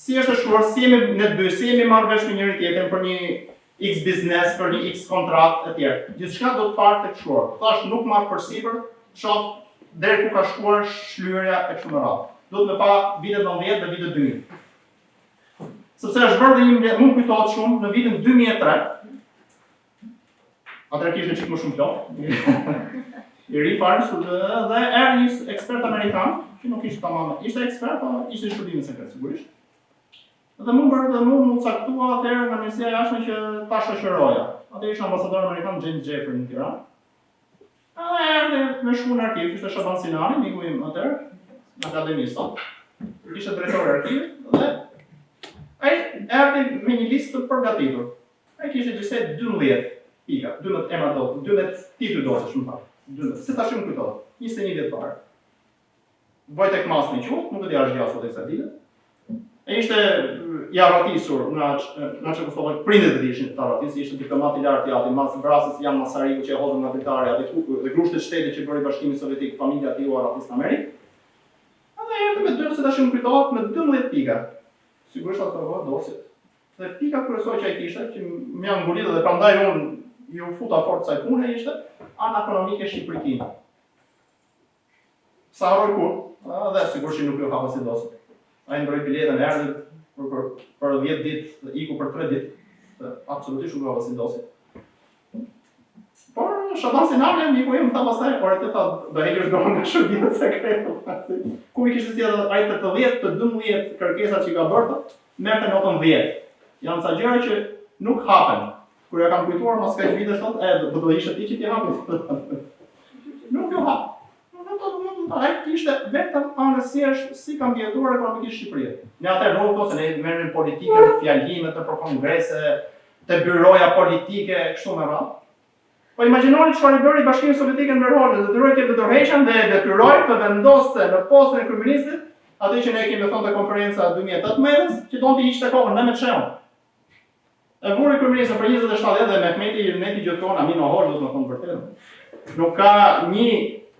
Si është shkruar, si jemi ne dy, si jemi marrë vesh me njëri tjetrin për një X biznes, për një X kontratë etj. Gjithçka do të parë tek shkruar. Thash nuk marr përsipër, shoh deri ku ka shkuar shlyerja e kësaj radhe. Do të më pa vitet 90 dhe vitet 2000. Sepse është bërë dhe një mund kujtohet shumë në vitin 2003. Atëherë kishte çik më shumë plot. I ri fare dhe erdhi një ekspert amerikan, që nuk ishte tamam, ishte ekspert, po ishte në shërbimin sekret sigurisht. Dhe mund caktua atëherë nga Ministria e Jashtme që ta shoqëroja. Atë ishte ambasador amerikan James Jeffrey në Tiranë. Erdhi me shkuar në arkiv, ishte Shaban Sinani, miku im atëherë, në akademi sot. ishte drejtori i arkivit dhe ai erdhi me një listë të përgatitur. Ai kishte gjithsej 12 pika, 12 emra do, 12 titull dosesh më parë. 12, se tash më kujtohet. 21 vjet parë. Vojtek Masni quhet, nuk e di as gjasë sot sa ditë. E ishte i arratisur nga Çekoslovakë, prindët e tij ishin të arratisur, ishte diplomat i lartë i ati, mas vrasës Jan Masariku që e hodhën nga dritare, dhe grushtet e shtetit që bëri Bashkimi Sovjetik, familja e tij u arratis në Amerikë. Edhe erdhi me 12, se tash më kujtohet, me 12 pika. Sigurisht ato vë dosjet. Dhe pika kryesore që ai kishte, që më janë nguritur dhe prandaj unë ju futa fort sa pune ishte anakronomike shqipërikinë. Sa harroj kur, dhe sigurisht nuk ju hapa si dosje. Ai ndroi biletën, erdhi për 10 ditë, iku për 3 ditë. Absolutisht nuk hapa si dosje. Por Shaban Sinamja miku im tha pastaj, por atë tha do heqësh dorën nga shërbimet sekrete. Ku i kishte thënë ai të 10 të 12 kërkesat që ka bërë, merrte notën 10. Janë ca gjëra që nuk hapen. Kur ja kam kujtuar mos kaq vite thotë, do të ishte ti që ti hapi. Nuk ju hap. Ai kishte vetëm anësisht si kam vjetuar ekonomikisht Shqipëria. Ne atë rrugë ose ne merrem politikë, fjalime të për kongrese, të byroja politike kështu me radhë. Po imagjinoni çfarë i bëri Bashkimi Sovjetik në Verhollë, detyroi të dorëheqën dhe detyroi të vendoste në postën e kryeministit atë që ne kemi thënë te konferenca 2018-s, që donte hiqte kokën me çeun. E vuri kryeministin për 27 dhe Mehmeti Neti gjithmonë Amin Ohor, do të thonë vërtet. Nuk ka një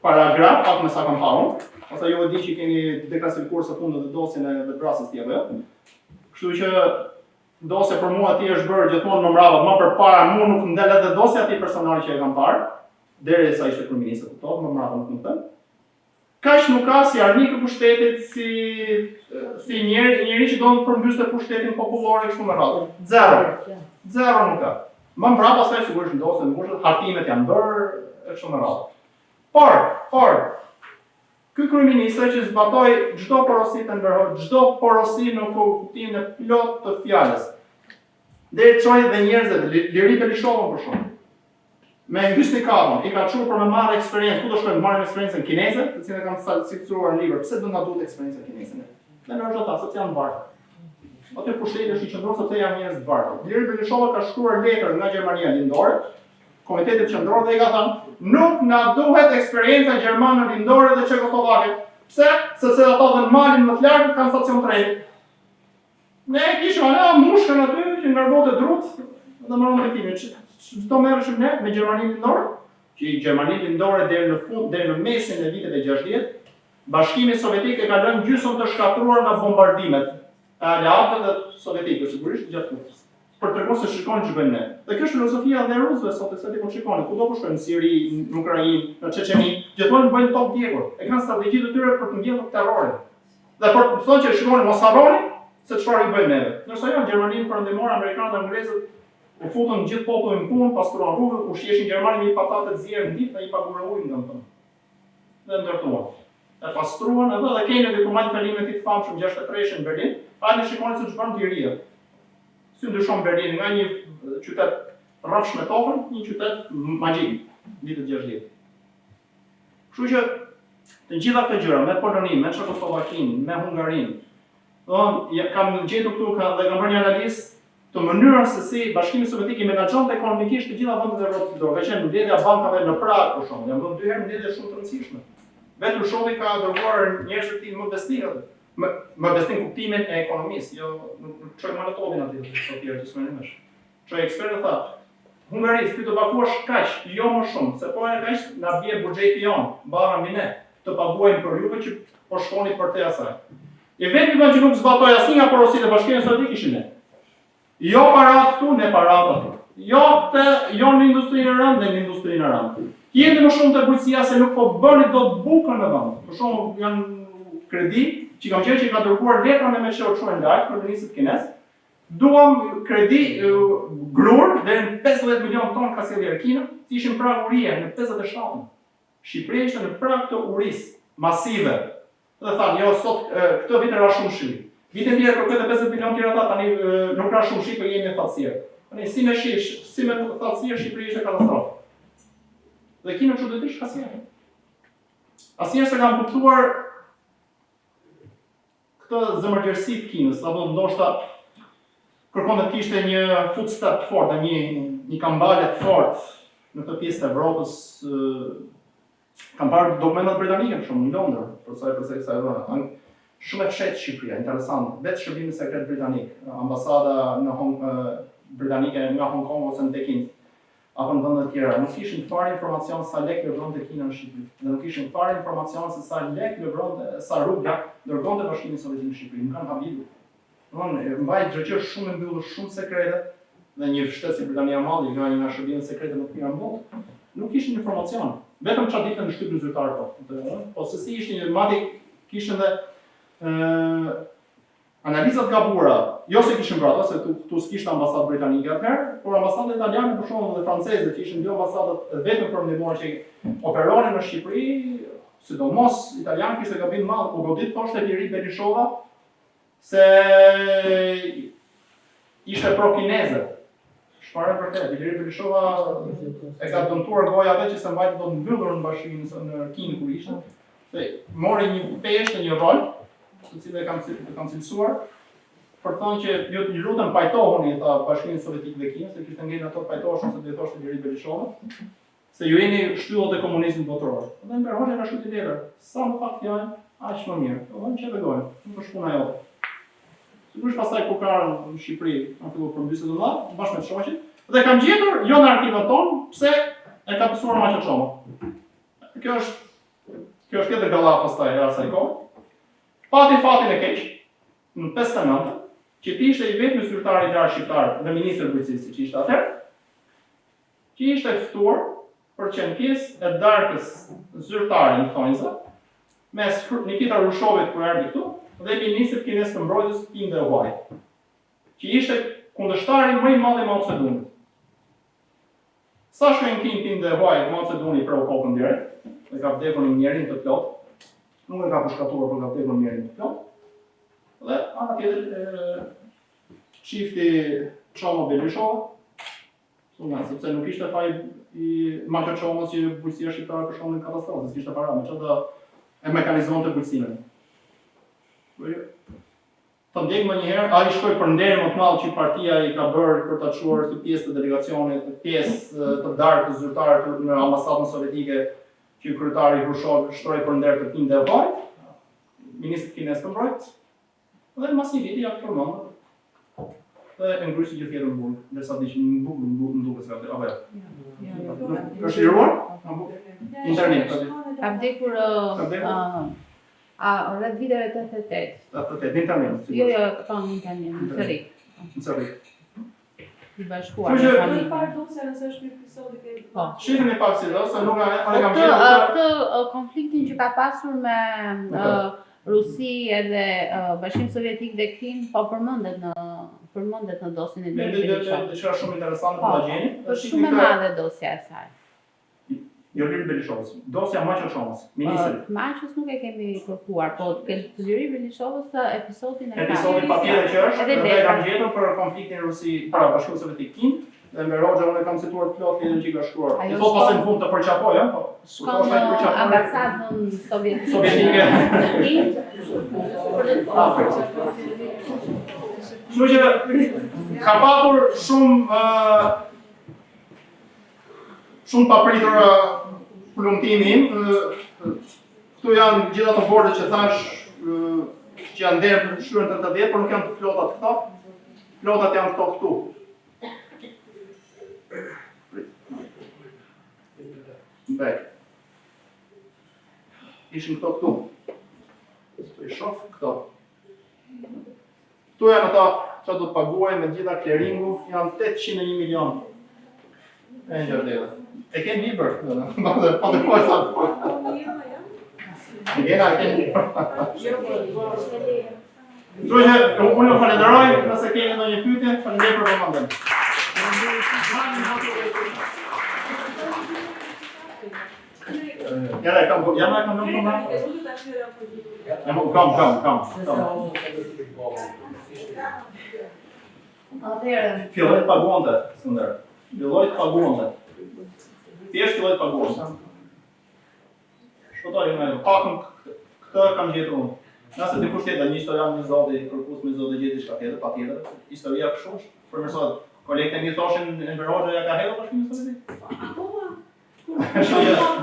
paragraf apo më sa kam parë, ose ju e di që keni deklasifikuar së fundit të dosjen e vetvrasjes ti apo jo. Kështu që dosja për mua aty është bërë gjithmonë më mbrapa, më përpara mua nuk ndel edhe dosja aty personale që e kam parë, derisa ishte kryeminist kuptoj, më mbrapa nuk më thën. Kaq nuk ka si armik i pushtetit, si njëri që do të përmbyste pushtetin popullor kështu me radhë. Zero nuk ka. Më mbrapa pastaj sigurisht ndosën, ngushtet, hartimet janë bërë kështu me radhë. Por, ky kryeminist që zbatoi çdo porosi të ndërhoj, çdo porosi në kuptimin e plot të fjalës. Dhe çoi dhe njerëzve, Liri Belishovën për shkak. Me Hysnikavën, i ka çuar për me marrë eksperiencë, ku do shkojmë marrim eksperiencën kineze, të cilën kam cilësuar në libër. Pse do na duhet eksperjenca kineze? Ne në rrota se janë varg. Atë pushteti është i qendruar se janë njerëz të varg. Liri Belishova ka shkruar letër nga Gjermania lindore, Komitetit Qendror dhe i ka thënë, nuk na duhet eksperjenca gjermane lindore dhe çekoslovake. Pse? Sepse ata në malin më të lartë kanë stacion treni. Ne kishim mushkën aty që ngargote drut dhe më vonë timin. Çdo merreshim ne me Gjermaninë lindore, që Gjermania lindore deri në fund, deri në mesin e viteve 60, Bashkimi Sovjetik e ka lënë gjysmë të shkatruar nga bombardimet e aleatëve dhe sovjetike, sigurisht gjatë luftës. Për të se shikoni që bëjmë ne. Dhe kjo është filozofia dhe rusëve sot, se ti po shikoni, ku do po shkojnë në Siri, në Ukrainë, në Çeçeni, gjithmonë bëjnë top djegur. E kanë strategjitë të tyre për të ngjitur terrorin. Dhe për të thonë që shikoni mos harroni se çfarë i bëjnë neve. Ndërsa jo Gjermaninë perëndimore, amerikanët dhe anglezët u futën gjithë popullin në punë, pastruan rrugët, ushqeshin Gjermanin me patate të ziera në ditë dhe i paguron ujin domethënë. Dhe ndërtuan. E pastruan edhe keni diplomati falimet të famshëm 63 në Berlin, hajde shikoni se ç'bën Liria. Si ndryshon Berlin nga një qytet rrafsh me tokën, një qytet magjik, vitet 60. Kështu që të gjitha këto gjëra, me Poloninë, me Çekoslovakinë, me Hungarinë, kam gjetur këtu dhe kam bërë një analizë të mënyrës se si Bashkimi Sovjetik i menaxhonte ekonomikisht të gjitha vendet e Evropës. Ka qenë mbledhja bankave në Prag për shkak, janë vënë 2 herë mbledhje shumë të rëndësishme. Vetë Ushovi ka dërguar njerëz të tij më besnikë. Më bestin kuptimin e ekonomisë, jo nuk çoj Molotovin aty sot tjerë që s'më nesh. Çoj ekspertë tha, Hungarisë ti të paguash kaq, jo më shumë, se po e kaq na bie buxheti jon, mbara mbi ne, të paguajmë për juve që po shkoni për te asaj. E vetëm që nuk zbatoi asnjë nga porositë e Bashkimit Sovjetik ishin ne. Jo para këtu, ne para aty. Jo në industrinë e rëndë, në industrinë e rëndë. Jeni më shumë te bujqësia se nuk po bëni dot bukën në vend. Për shembull janë kredi që kam qenë që i ka dërguar letra me meqe ushtrojnë lart për ministrit kinez, duam kredi grur dhe në 50 milion ton ka sjellë Kina, që ishin prag urie në 57. Shqipëria ishte në prag të urisë masive. Dhe thanë, jo sot këtë vit ra shumë shi. Vitin tjetër për këtë 50 milion tjerë ata tani nuk ra shumë shi, po jemi në thatësirë. Tani si me thatësirë Shqipëria ishte katastrofë. Dhe Kina çuditërisht asnjëherë. Asnjëherë s'e kanë kuptuar këtë zemërgjërsi të Kinës, apo ndoshta kërkon të kishte një footstep të fortë, një kambale të fortë në këtë pjesë të Evropës. Kam parë dokumentat britanike për shumë në Londër, për sa e vëna. Shumë e fshehtë Shqipëria, interesant. Vetë shërbimi sekret britanik, ambasada britanike nga Hong Kong ose në Pekin, apo në vende të tjera, nuk kishin fare informacion sa lek lëvronte Kina në Shqipëri. Dhe nuk kishin fare informacion se sa lek lëvronte, sa rubla dërgonte Bashkimi Sovjetik në Shqipëri. Nuk kanë habitur. Domthonë, mbajt çdo gjë shumë e mbyllur, shumë sekrete, dhe një shteti si Britania e Madhe, nga një nga shërbimet sekrete më të mira në botë, nuk kishin informacion. Vetëm çfarë ditën në shtypin zyrtar po se si ishin madje kishin edhe analizat gabuara, jo se kishin brata, se tu s'kishte ambasadë britanike atëherë, por ambasadë italiane për shembull dhe franceze që ishin dy ambasadat vetëm për ndihmën që operonin në Shqipëri, sidomos italian kishte gabim madh, u godit thoshte Liri Belishova se ishte pro-kineze. Shpare për te, Liri Belishova e ka dëmtuar goja vetë që se mbajtë do të mbyllur në bashkimin në Kinë kur ishte. Se mori një peshë, një rol, të cilë e kam cilësuar, për të thënë që ju të lutem pajtohuni ta Bashkimin Sovjetik dhe Kinës, se kishte ngel ato pajtoheshën se do të thoshte Liri Belishova, se ju jeni shtyllët e komunizmit botror. Dhe Enver Hoxha ka shkruar letër, sa më pak fjalë, aq më mirë. Do të çeve gojën, nuk është puna jote. Sigurisht pastaj kur ka në Shqipëri, kanë filluar përmbysje të mëdha, bashkë me shoqin, dhe kam gjetur jo në arkivat tonë, pse e ka pësuar në Maqeçoma. Kjo është tjetër galla pastaj e asaj kohë. Pati fatin e keq, në 59, që ti ishte i vetmi zyrtar i lartë shqiptar dhe ministër bujqësisë që ishte atëherë, që ishte ftuar për qenë pjesë e darkës zyrtare në Thonjza, mes Nikita Rushovit kur erdhi këtu, dhe ministrit kines të mbrojtjes Kim Dae-hwai, që ishte kundërshtari më i madh i Mao Tse-dunit. Sa shkojnë Kim Dae-hwai, Mao Tse-duni preu kokën direkt, dhe ka vdekur në mjerin të plot, nuk e ka përshkatuar, por ka vdekur në mjerin të plot, dhe ana tjetër çifti Çomo Belishova, sepse nuk ishte faj i Maqeçomës që bujqësia shqiptare për shkakun e katastrofës, kishte para me çfarë e mekanizonte bujqësinë. Të ndjek më njëherë, ai shkoi për nderin më të madh që partia i ka bërë për ta çuar si pjesë të delegacionit, pjesë të darkës zyrtare në ambasadën sovjetike që kryetari Khrushchev shtroi për nder të Kim Dae-hwai, ministri kines të mbrojtjes, dhe mas një viti ja përmend. Dhe e ngrysi gjithë tjetër në burg, ndërsa diqë në duke se apo jo. Është liruar? Internet. Ka vdekur rreth viteve 88. 88, në internet. Jo, po në internet, në Cerrik. Në Cerrik. I bashkuar me familjen. Parë dukse nëse është një episodi ke. Po. Shihni pak si do, se nuk e kam gjetur. Këtë konfliktin që ka pasur me Rusi edhe Bashkimin Sovjetik dhe Kinë, po përmendet në dosjen e Liri Belishovës. Është shumë interesante për ta gjeni. Është shumë e madhe dosja e saj. Jo Liri Belishovës, dosja Maqeçomës, ministrit. Maqes nuk e kemi kërkuar, po të Liri Belishovës episodin e ka. Episodi patjetër që është, dhe e kam gjetur për konfliktin Rusi para Bashkimit Sovjetik Kinë, dhe me Roxha unë e kam cituar plot lidhën që i ka shkruar. I thot pastaj në fund të përqafoj, po. Shkon në ambasadën sovjetike. Kështu që ka patur shumë papritur plumtimi im. Këtu janë gjitha të bordet që thash që janë nderë për shkruajnë të 80, por nuk janë të plotat këta. Plotat janë këtu. Mbek. Ishin këtu. Këtu i shoh këto. Këtu janë ata që do të paguajnë me gjitha kleringu, janë 801 milion. E njërdele. E ken libër, po të kuaj sa të kuaj. E ken libër. Kështu që unë ju falenderoj, nëse keni ndonjë pyetje, falenderoj për vëmendjen. Ja, kam Filloj të paguante, Skënder. Filloj të paguante. Thjesht filloj të paguante. Shpëtoj me pakën këtë kam gjetur unë. Nëse dikush tjetër, një historian një zoti, kërkues me zoti gjeti diçka tjetër, patjetër, historia kështu është. Përmirësohet. Kolegët mi thoshin në Hoxha ja ka hedhur bashkimin sovijetik.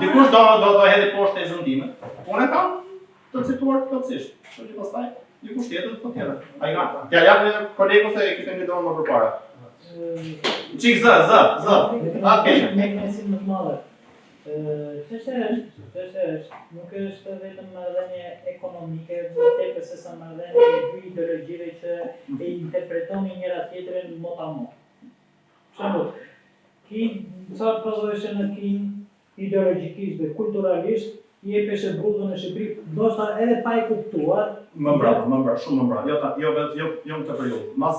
Dikush do hedhë poshtë tezën time. Unë kam të cituar plotësisht. Kështu që pastaj dikush tjetër po tjetër. Ai ka. Ja jap kolegut se kishte një dorë më përpara. Çik zë. Atë keq. Mekanisim më të madhe. Çështja është, nuk është vetëm marrëdhënie ekonomike, por tepër se sa marrëdhënie e ideologjive që e interpretoni njëra tjetrën motamo. Për shembull, sa pozicione në Kinë ideologjikisht dhe kulturalisht jepesh e brudhën në Shqipëri, ndoshta edhe pa e kuptuar. Më mbra, shumë më mbra. Jo në këtë periudhë. Mas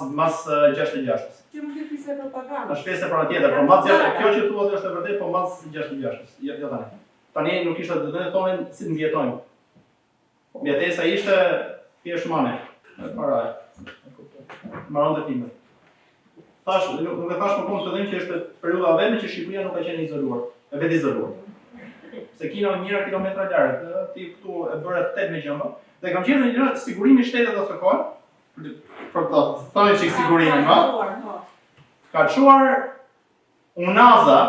66-s. Që nuk e pise propaganda. Është pjesë e pra tjetër, por mas kjo që thuat është e vërtetë, po mas 66-s. Jo tani. Tani nuk ishte të thonin si të ndjetojmë. Mjetesa ishte thjesht mane. Para. Mbaron të filmet. Nuk e thash më punë fillim që është periudha e vetme që Shqipëria nuk ka qenë izoluar, e vetë izoluar. Se Kina njëra kilometra larg, ti këtu e bëre 8 me gjëmba, dhe kam qenë një sigurimi i shtetit asë kohë, për të thënë çik sigurimin, ka çuar unaza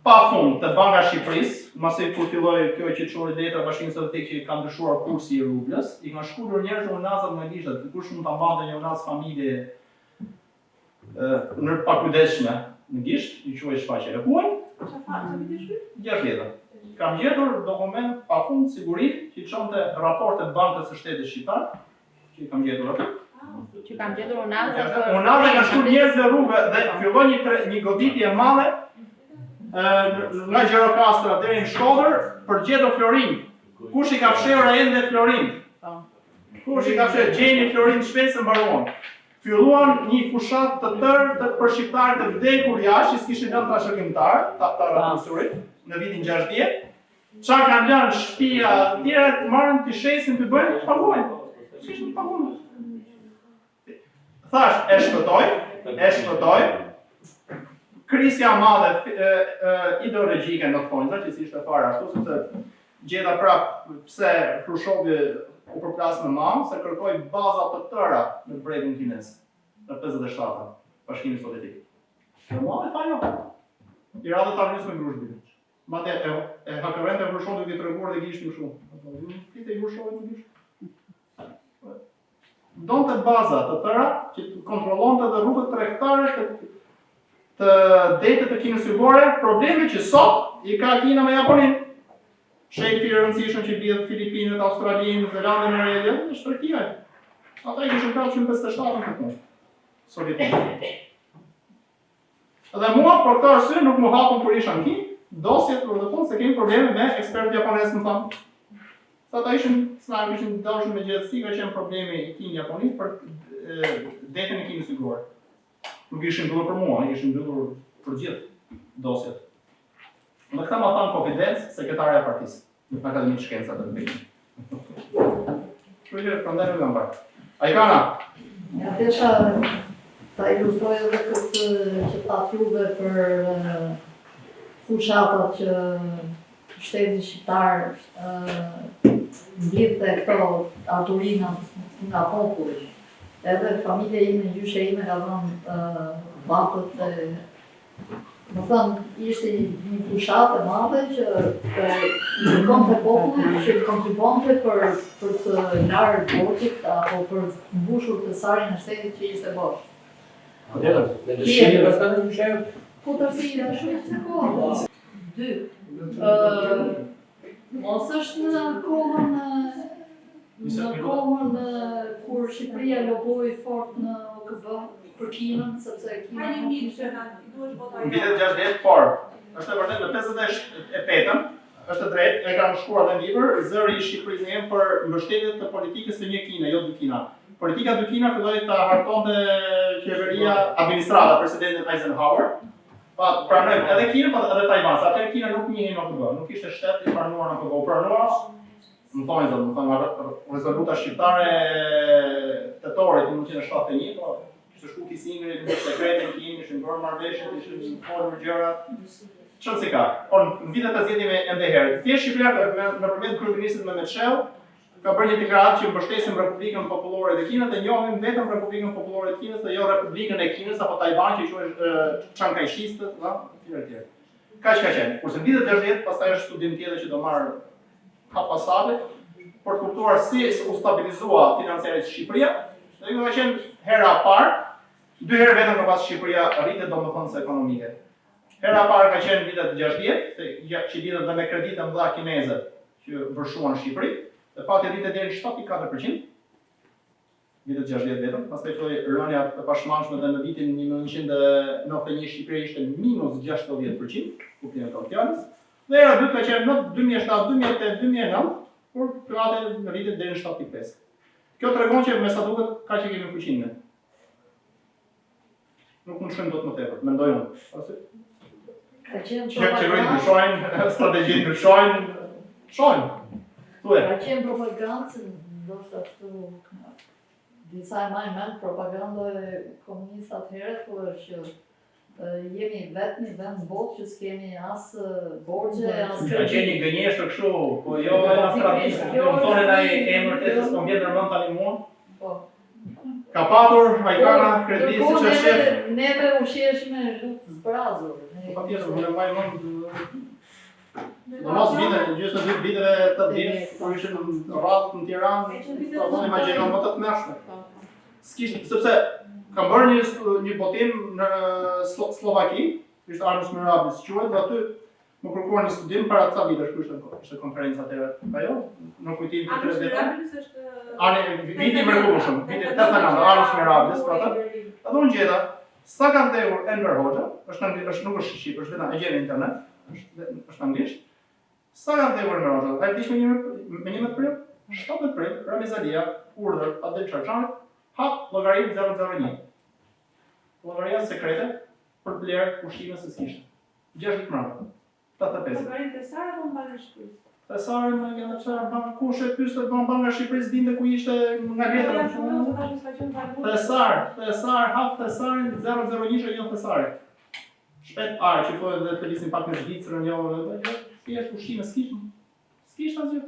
pa fund të Banka e Shqipërisë, masi kur filloi kjo që çori letra Bashkinë Sovjetike që kanë dëshuar kursi i rublës, i kanë shkruar njerëz unazat në gishtat, dikush mund ta mbante një unaz familje në pakujdesshme në gisht, i quaj shfaqje e huaj. Gjashtë vjetra. Kam gjetur dokument pafund siguri që çonte raporte bankës së shtetit shqiptar, që i kam gjetur aty. Që kam gjetur unazë. Unazë kanë shkuar njerëz në rrugë dhe filloi një goditje e madhe nga Gjirokastra deri në Shkodër për gjetur Florin. Kush i ka fshehur ende Florin? Kush i ka fshehur gjeni Florin shpesë mbaruan. Filluan një fushat të tërë për shqiptarë të vdekur jashtë, që s'kishin lënë trashëgimtar, ta raporturit, në vitin 60. Qa kanë lënë shtëpia të tjera, të marrën të shesin të bëjnë, të paguajnë. S'kishin të paguajnë. Thash, e shpëtoj, krisja madhe ideologjike në thonë, që si ishte fare ashtu, sepse gjeta prapë pse Khrushchevi u përplas me mamë, se kërkoi baza të tëra në bregun kinez, në 57-ën, Bashkimi Sovjetik. Në mamë e tha jo. I radhë ta vënës me grushbi. Madje e hakarente Khrushchevi duke treguar dhe gishtin shumë. Fite i Khrushchevit në gisht. Donte baza të tëra që kontrollonte dhe rrugët tregtare të detit të Kinës Jugore, problemi që sot i ka Kina me Japoninë. Shejti i rëndësishëm që bie Filipinët, Australinë, Zelandën e Re, është tregtime. Ata i kishin kaqur në 57-ën këtu. Sovjetikë. Edhe mua për këtë arsye nuk më hapën kur isha në Kinë, dosjet për të thonë se kemi probleme me ekspertë japonesë më thanë. Ata ishin dashur me gjithësi ka qenë problemi i Kinë-Japonisë për detin e Kinës Jugore. Nuk ishin mbyllur për mua, ishin mbyllur për gjithë dosjet. Në këta ma thanë konfidencë sekretarja e partisë, në Akademinë të Shkencave të Pekinit. Kështu prandaj nuk jam parë. Ajkana. Ja desha ta ilustroj edhe këtë që pat juve për fushatat që shteti shqiptar mblidhte këto autorinat nga populli. Edhe familja ime, gjyshe ime ka dhënë vatët e më thënë, ishte një fushat e madhe që i kërkonte popullit, që i kontribuonte për të larë borxhit apo për të mbushur thesarin e shtetit që ishte bosh. Me dëshirë pas ka në gjyshe? Po tërësia shumë të kohë. 2. Mos është në kohën kur Shqipëria loboi fort në OKB për Kinën, sepse Kina Një mirë Në vitet 60, por është e vërtetë në 55-ën, është drejt, e kam shkruar edhe në libër, zëri i Shqipërisë në për mbështetjet të politikës së një Kine, jo dy Kina. Politika dy Kina filloi ta hartonte qeveria administrata presidentit Eisenhower. Pa pranojmë edhe Kinën, por edhe Taiwan. Sa atëherë Kina nuk njihej në OKB, nuk ishte shtet i pranuar në OKB. U pranua, më thonë rezoluta shqiptare tetorit 1971, po ishte shku kisimi në sekrete në Kinë, ishin bërë marrëveshje, ishin folur gjëra. Çon si ka. Por në vitet e zgjedhjeve ende herë. Thjesht Shqipëria nëpërmjet kryeministit Mehmet Sheu ka bërë një deklaratë që mbështesim Republikën Popullore të Kinës dhe njohim vetëm Republikën Popullore të Kinës dhe jo Republikën e Kinës apo Taiwan që quhet Chiang Kai-shik, etj. Kaq ka qenë. Kurse në vitet 60 pastaj është studim tjetër që do marr ka pasade për të kuptuar si u stabilizua financiarisht Shqipëria. Dhe kjo ka qenë hera e parë, 2 herë vetëm ka pas Shqipëria rritet domethënëse ekonomike. Hera e parë ka qenë vitet 60, që lidhet dhe me kreditë të mëdha kineze që vërshuan në Shqipëri, dhe pati rritet deri në 7.4%, vitet 60 vetëm, pastaj filloi rënja e pashmangshme dhe në vitin 1991 Shqipëria ishte minus 60%, kufimin e fjalës. Dhe era dytë ka qenë në 2007, 2008, 2009, kur krahte në rritet deri në 7.5. Kjo tregon që me sa duket ka që kemi fuqinë. Nuk mund shkojmë dot më tepër, mendoj unë. Ka qenë Qeverit ndryshojnë, strategjitë ndryshojnë, shojnë. Ka qenë propagandë, ndoshta këtu disa e majnë mend propaganda e komunistat herët, kur që jemi vetëm një vend botë që s'kemi as borxhe, as Ka qenë një gënjeshtër kështu, po jo as traditë, do të thonë ai emër të s'po vjen në mend tani mua. Po. Ka patur Hajkana kredi siç është shef. Neve u sheshme lutë zbrazur. Patjetër, unë mbaj mend mos vite, gjysmë 2 viteve të ditë, kur ishim në radhë në Tiranë, do të imagjinoj më të tmerrshme. S'kishte, sepse kam bërë një botim në Slovaki, ishte Arnus Mirablis quhet, dhe aty më kërkuan një studim para ca vitesh, ishte konferenca atëherë. Ajo, nuk kujtim për 3 vite. Viti i mrekullueshëm, viti 89, Arnus Mirablis, pra atë. Atë unë gjeta, sa ka vdekur Enver Hoxha, nuk është shqip, është vetëm e gjen në internet, është anglisht. Sa ka vdekur Enver Hoxha? Ai dish me 11 prill, 17 prill, Ramiz Alia, urdhër Adel Çarçanit, hap llogarinë 001. Llogaria sekrete për blerë ushqime se s'kishte. 60 mbrapa. 85. Llogarinë të Sara apo mbanë Shqipërisë? Të Sara më kanë çfarë ban kush e pyeste ban nga Shqipërisë dinte ku ishte nga letra. Të Sara hap të Sarin 001 jo të Sarit. Shpet arë që po edhe të lisin pak me Zvicrën, jo, thjesht ushqime s'kishte asgjë.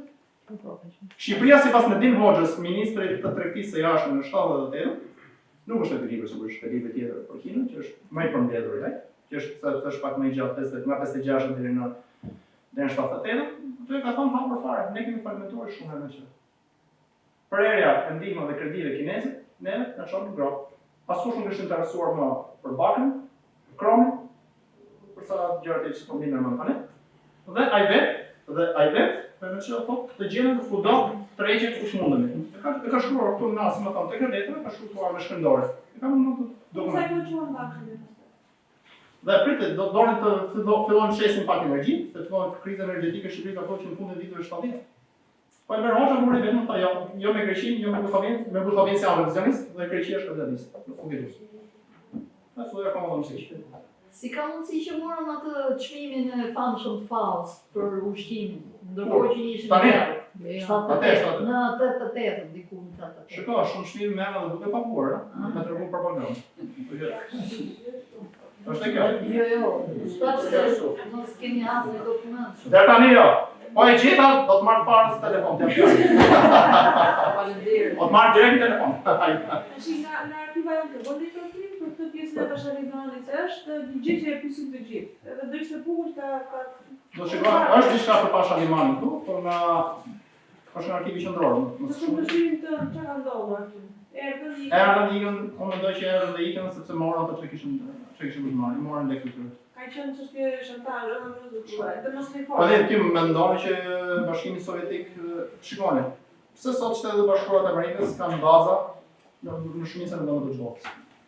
Shqipëria sipas Nedim Hoxhës, ministrit të tregtisë së jashtme në 78, nuk është e libër, sigurisht është e libër tjetër për Kinën, që është më i përmbledhur ai, që është pak më i gjatë, nga 56 deri në 78. Dhe ka thonë hapur fare, ne kemi parlamentuar shumë herë më që. Prerja e ndihmave dhe kredive kineze, ne na çon në grop. Askush nuk është interesuar më për bakën, kromin, për sa gjërat që po vinë në mend. Dhe ai vet, me më që thotë të gjenën të kudo tregjet kush mundemi. E ka shkruar këtu në nas, më thonë, tek letra ka shkruar me shkëndore. E kam në dokument. Sa ju quan bakën? Dhe pritet, do donin të fillojnë shesin pak energji, se fillon kriza energjetike Shqipëri ka thënë që në fundin e viteve 70. Po Enver Hoxha mori vetëm tha jo me Greqinë, jo me Jugosllavinë si analizionist, dhe Greqia është vëdëdis. Nuk u gjetur. Sa thoya komo më sik. Si ka mundësi që morën atë çmimin e famshëm të Faust për ushqimin, ndërkohë që ishin në 88 diku në 88. Shiko, shumë çmim më edhe duke paguar, me treguar propagandë. Është kjo. Jo, s'ka mos kemi asnjë dokument. Dhe tani jo. Po e gjeta, do të marr parë në telefon. Faleminderit. Do të marr direkt në telefon. Tash nga arkiva jote, do të thotë për këtë pjesën e bashkëpunimit është një gjë që e pyesim të gjithë. Edhe do ishte bukur ta Do shikoj, është diçka për Pasha Limani këtu, por nga është në arkivi qendror. Do të përshtyrim të çka ka ndodhur aty. Erdhën ikën, unë mendoj që erdhën dhe ikën sepse morën ato që kishin marrë, morën dhe këtu. Ka qenë çështje shantazhi, edhe mos i Po dhe ti mendon që Bashkimi Sovjetik shikoni. Pse sot Shtetet e Bashkuara të Amerikës kanë baza në shumicën e vendeve të botës?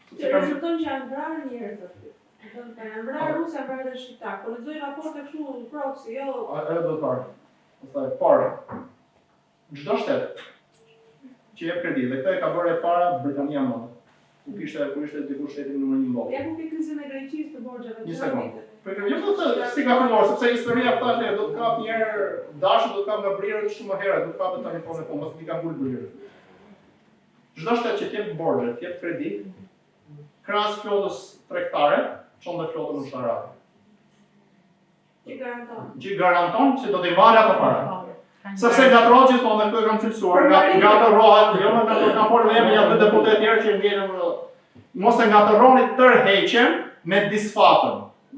Sepse rezulton që janë vrarë njerëz aty. Do të thënë, vrarë rusë, vrarë shqiptar. Po lexoj raporte kështu në proxy, jo. Ajo do të parë. Pastaj parë. Çdo shtet që jep kredi dhe këtë e ka bërë para Britania Madhe. Kur ishte diku shteti numër 1 në botë. Ja ku ke krizën e Greqisë të borxheve. Një sekond. Jo do të si ka filluar, sepse historia thashë do të kap një herë dashur, do të kap nga brirët shumë herë, do të kapet tani po, mos i ka ngul brirët. Çdo shtet që jep borxhe, jep kredi, krahas flotës tregtare, çon dhe flotën ushtarake. Që garanton. Që garanton se do të marrë ato para. Sepse ngatrohet gjithmonë këto kanë cilësuar, ngatërohet, jo më nga kanë folur emri ja 2 deputet tjerë që ngjerën mos e ngatërroni tërheqjen me disfatën.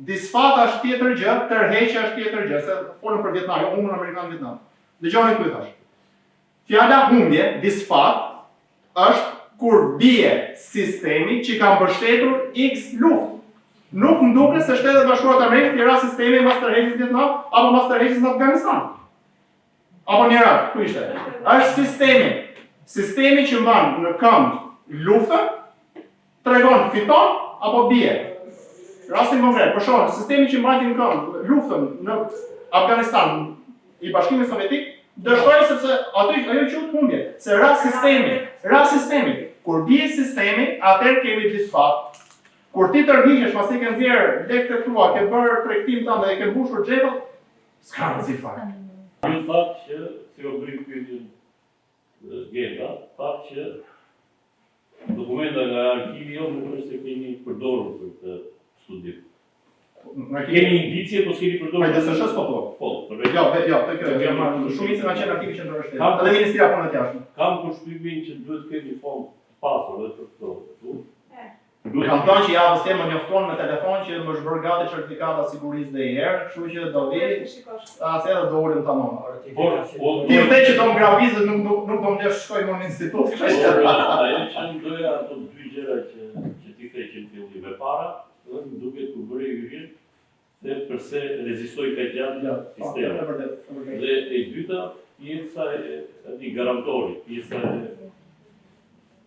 Disfata është tjetër gjë, tërheqja është tjetër gjë, se folën për Vietnam, jo humbën Amerikan Vietnam. Dëgjoni këtu thash. Fjala humbje, disfat, është kur bie sistemi që ka mbështetur X luftë. Nuk më duket se Shtetet Bashkuara të Amerikës tjera sistemi mas tërheqjes në Vietnam apo mas tërheqjes në Afganistan. Apo në Irak, ku ishte? Është sistemi. Sistemi që mban në këmbë luftën, tregon fiton apo bie. Rastin konkret, për shembull, sistemi që mbajti në këmbë luftën në Afganistan i Bashkimit Sovjetik, dështoi sepse aty ajo quhet humbje, se ra sistemi. Kur bie sistemi, atëherë kemi disfat. Kur ti tërhiqesh pasi ke nxjerr lekët e tua, ke bërë tregtim tënd dhe ke mbushur xhepët, s'ka rëndësi fare. Një fakt që si o bëri pyetjen Genda, fakt që dokumenta nga arkivi jo nuk është se keni përdorur për të studim. Keni indicie, po s'keni përdorur. Po DSS-s po. Po, Jo, të kjo, shumica nga qenë arkivi qendror shtetit. Edhe Ministria e Punëve të Jashtme. Kam përshtypjen që duhet të keni fond pasur dhe për këto. Kam thënë që javës tjetër më njofton në telefon që më zhbër gati certifikata sigurisë dhe i herë, kështu që do vi, as edhe do ulem tamam. Ti më the që do më grabizet, nuk do më lesh shkoj në institut. Ajo që më doja ato 2 gjëra që ti the që në fillim e para, më duket kur bëri hyrjen, se përse rezistoi ka gjatë sistemi. Dhe e dyta, pjesa e garantori, pjesa e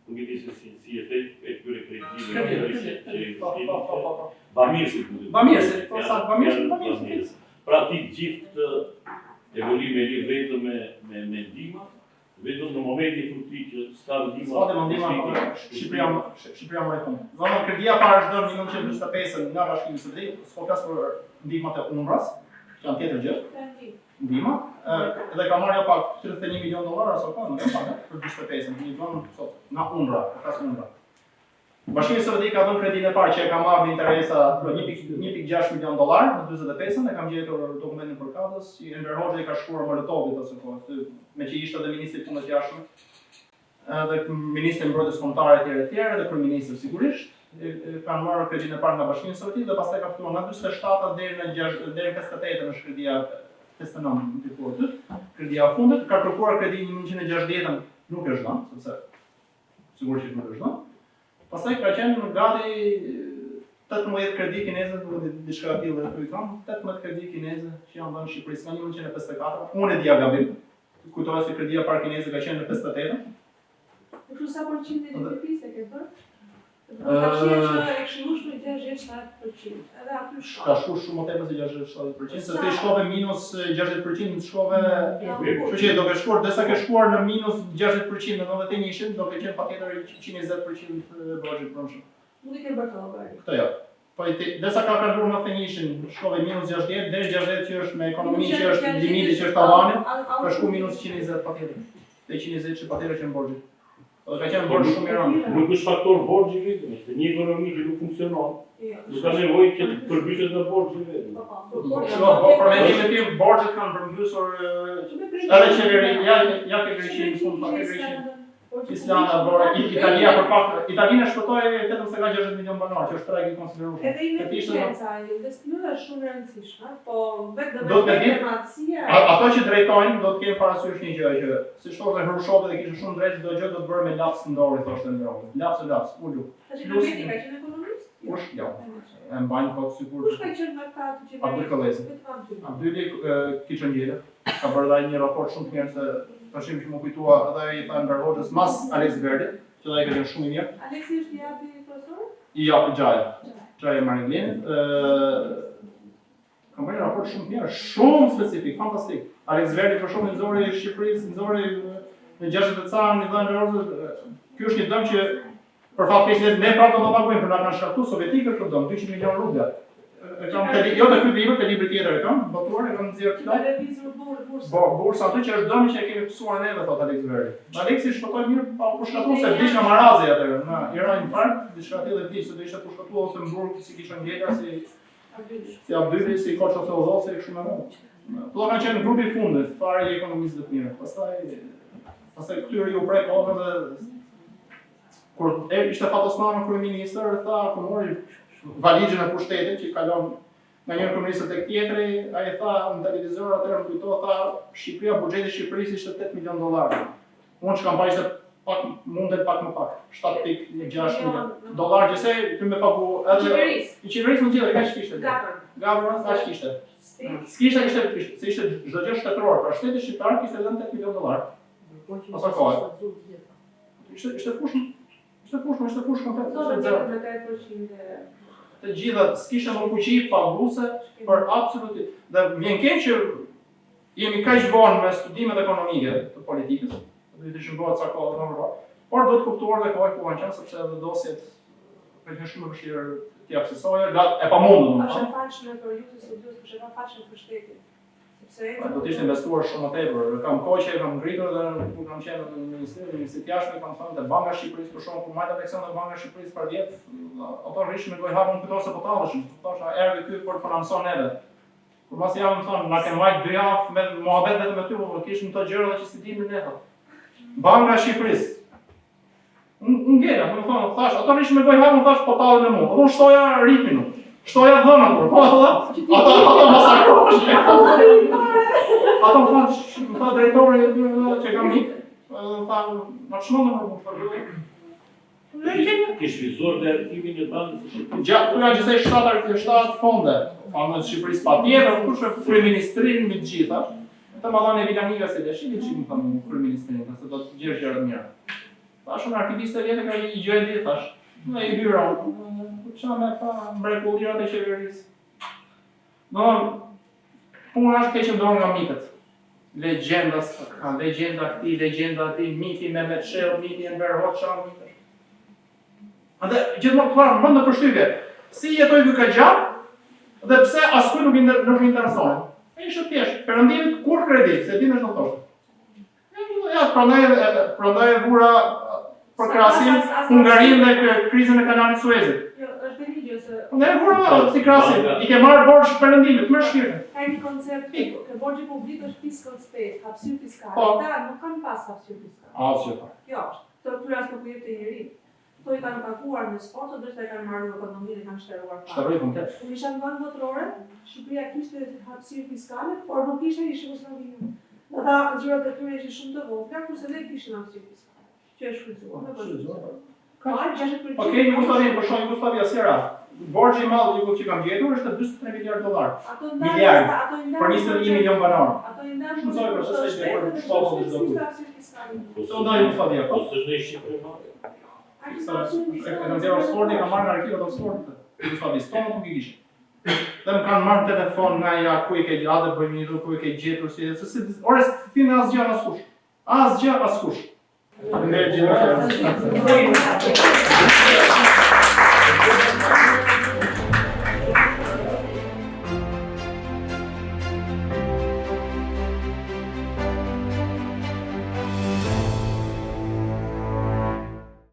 nuk e di se si e këtyre kreditive Bamirësit. Pra ti gjithë këtë evolim e li vetëm me ndihmë, vetëm në momentin kur ti që s'ka ndihmë. S'ka ndihmë, Shqipëria më refund. Zona kredia para është dhënë 1945 nga Bashkimi i Sovjetik, s'po flas për ndihmat e UNRWA-s, që janë tjetër gjë. Ndihma, edhe ka marrë pak $31 milion ose po, nuk e pak, për 45, një vend sot nga UNRWA, pas UNRWA. Bashkimi i Sovjetik ka dhënë kredinë e parë që e ka marrë me interesa $1.6 milion në 45-ën, e kam gjetur dokumentin përkatës, i Enver Hoxha i ka shkruar Molotovit ose po, me që ishte edhe ministri i punëve të jashtme, edhe ministri i mbrojtjes kombëtare etj, edhe kryeministri sigurisht. Kanë marrë kredinë e parë nga Bashkimi Sovjetik dhe pastaj ka ftuar nga 47 deri në 58 në shkredia 59 në tipor 2, kredia e fundit, ka kërkuar kredi 160-ën, nuk është dhënë, sepse sigurisht nuk është dhënë. Pastaj ka qenë gati 18 kredi kineze, diçka e tillë këtu i kam, 18 kredi kineze që janë dhënë Shqipërisë nga 1954. Unë e dia gabim. Kujtohet se kredia e parë kineze ka qenë në 58-ën. Kështu sa përqind e GDP-s e ke bërë? Ka qenë e këshilluar me 67%. Edhe aty shkoi. Ka shkuar shumë më tepër se 67%, se ti shkove minus 60%, shkove, kështu që do ke shkuar, derisa ke shkuar në minus 60% në 91-shin, do ke qenë patjetër 120% borxhi pronshëm. Nuk e ke bërë të llogari. Këtë jo. Po derisa ka kaluar në 91-shin, shkove minus 60, deri 60 që është me ekonomi që është limiti që është tavani, ka shkuar minus 120 patjetër. Te 120 që patjetër që në borxhi. Po ka qenë borxh shumë i rëndë. Nuk është faktor borxhi vetëm, është një ekonomi që nuk funksionon. Nuk ka nevojë që të përmbytet në borxhi vetëm. Po problemet e tij borxhet kanë përmbysur edhe qeveria, ja ke Greqinë, fund pa Greqinë. Islanda, bora, Italia për pak, Italinë shpëtoi vetëm se ka 60 milion banor, që është treg i konsiderueshëm. Edhe investimenca, investimi është shumë e rëndësishme, po vetëm Do të di- informacia. Ato që drejtojnë do të kenë parasysh një gjë që siç thoshte Hrushovi dhe kishte shumë drejt, çdo gjë do të bëhet me laps në dorë, thoshte në Europë. Laps, ulu. Tash Noveti ka qenë ekonomist? Kush? Jo. E mbajnë kot sikur Kush ka qenë në këta të Abdyl Kollesi. Vetëm aty. Abdyli Kiçëngjela ka bërë dhe një raport shumë të mirë se tashim që më kujtua edhe ai i thënë Berhoxhës mas Alex Verdi, që ai ka qenë shumë i mirë. Aleksi është i japi profesor? I jap Xhaja Mariglenit. Ka bërë një raport shumë të mirë, shumë specifik, fantastik. Alex Verdi për shumë nxori Shqipërisë, nxori në 60 ca në dhënë Berhoxhës. Ky është një dëm që për fat keq ne prapë do ta paguajmë për na kanë shkaktuar sovjetikët këtë dëm, 200 milion rubla. E kam jo të ky libër, te libri tjetër e kam, botuar e kam nxjerrë Ka këtu. lëvizur bursa. Bursa aty që është dëmi që e kemi pësuar neve, thot Alex Verdi. Aleksi shpëtoi mirë pa u shkatruar se vdiq nga marazi atëherë, në Iran infarkt, diçka tillë vdiq se do ishte pushkatuar ose mburg si kishte ngjetur si Abdyli, si Koç ose Udhosi kështu më vonë. Këto kanë qenë grupi i fundit, fare i ekonomisë të mirë. Pastaj kthyer ju prej kohë dhe kur ishte Fatosmani kryeministër, tha kur mori valixhen e pushtetit që i kalon nga një kryeminist tek tjetri, ai tha në televizor atëherë më kujto, tha Shqipëria, buxheti i Shqipërisë ishte $8 milion. Unë që kam pa ishte pak mundet pak më pak, $7.6 milion. Gjithsej, ty me pagu edhe i qeverisë më gjithë, kaq kishte. Government kaq kishte. S'kishte se ishte çdo gjë shtetërore, pra shteti shqiptar kishte lënë $8 milion. Asa kohë. Ishte fush komplet. Do të jetë me 8%. Të gjitha s'kishte më fuqi paguese për absolutisht. Dhe vjen keq që jemi kaq vonë me studimet ekonomike të politikës. Do të shëngohet sa kohë më vonë. Por do të kuptuar dhe kohë ku kanë qenë sepse edhe dosjet kanë shumë vështirë t'i aksesoja, e pamundur Është faqshme për ju të studios, është edhe faqshme për shtetin. Sepse do të ishte investuar shumë më tepër. Kam kohë që kam ngritur dhe kur kam qenë në Ministri të Jashtme, kam thënë te Banka e Shqipërisë për shkak të marrë leksion te Banka e Shqipërisë për vjet, ato rrishin me gojë hapur këto po talleshin. Thosha erdhi ky për na mëson neve. Kur mos jam thon na ke marrë 2 javë me muhabet vetëm me ty, po kishim këto gjëra që si dimë ne. Banka e Shqipërisë. Ngela, më thonë, thash, ato rrishin me gojë hapur, thash po tallen me mua. Unë shtoja ritmin. Shtoja dhënat, po ato masakrosh. Ato më tha drejtori që kam ik, tha, ma çmon më Kish vizor dhe arkimin e bankës së Shqipërisë. Gjatë këja gjithsej 7 fonde, në Shqipërisë pa tjetër, kush e kryeministrin me të gjitha, të më dhanë e Vilanika se deshini që më thamë kryeministrin, se do të gjesh gjëra të mira. Tash unë arkiviste vjetë ka i gjë e di, thash, në i byra, qa me ta mrekullirat e qeverisë. Puna është keqëm dorë nga mitët. Legenda këti, legenda ati, miti me Metshel, miti Enver Hoxha, mitër. Ande, gjithmonë klarë, më në përshtypje, si jetoj ky ka gjatë, dhe pse askuj nuk interesohen. E ishte thjesht, perëndimit kur kredit, se ti në shtë thoshtë. Ja, prandaj e vura për krahasim Hungarinë dhe krizën e kanalit Suezit. Jo, është dhe ligjo se... Ne e vura si krahasim, i ke marrë borxh perëndimit, më shkirë. Ka një koncept, ke borxhi publik është fiscal space, hapësirë fiskale. Po. Ta nuk kanë pas hapësirë fiskale. Asgjë pa. Kjo është, të këtyre as nuk u jep të njëri. Kto i kanë paguar në spot, ndërsa e kanë marrë ekonominë dhe kanë shtruar fare. Shtroi komplet. Kur isha në vend botërore, Shqipëria kishte hapësirë fiskale, por nuk ishte Jugoslavia. Ata zgjurat e tyre ishin shumë të vogla, kurse ne kishin hapësirë fiskale. Që është shfrytzuar. Ka 60%. Okej, Jugoslavia, për shkak Jugoslavia si era. Borxhi i madh që kam gjetur është $43 miliard. Ato Miliard. ato i Për 21 milion banor. Ato i ndanë Shumë zoj, për se se ishte për shkollë dhe zotë. hapësirë fiskale. So ndaj Jugoslavia, po. Po s'është në Shqipëri madhe. E kanë nxjerrë Oxfordi, kanë marrë nga arkivat e Oxfordit. Jugosllavisë, tonë nuk i kishin. Dhe më kanë marrë telefon nga ja ku i ke gjatë, bëjmë një ku i ke gjetur si ore ti në asgjë askush. Asgjë askush. Ne gjithë.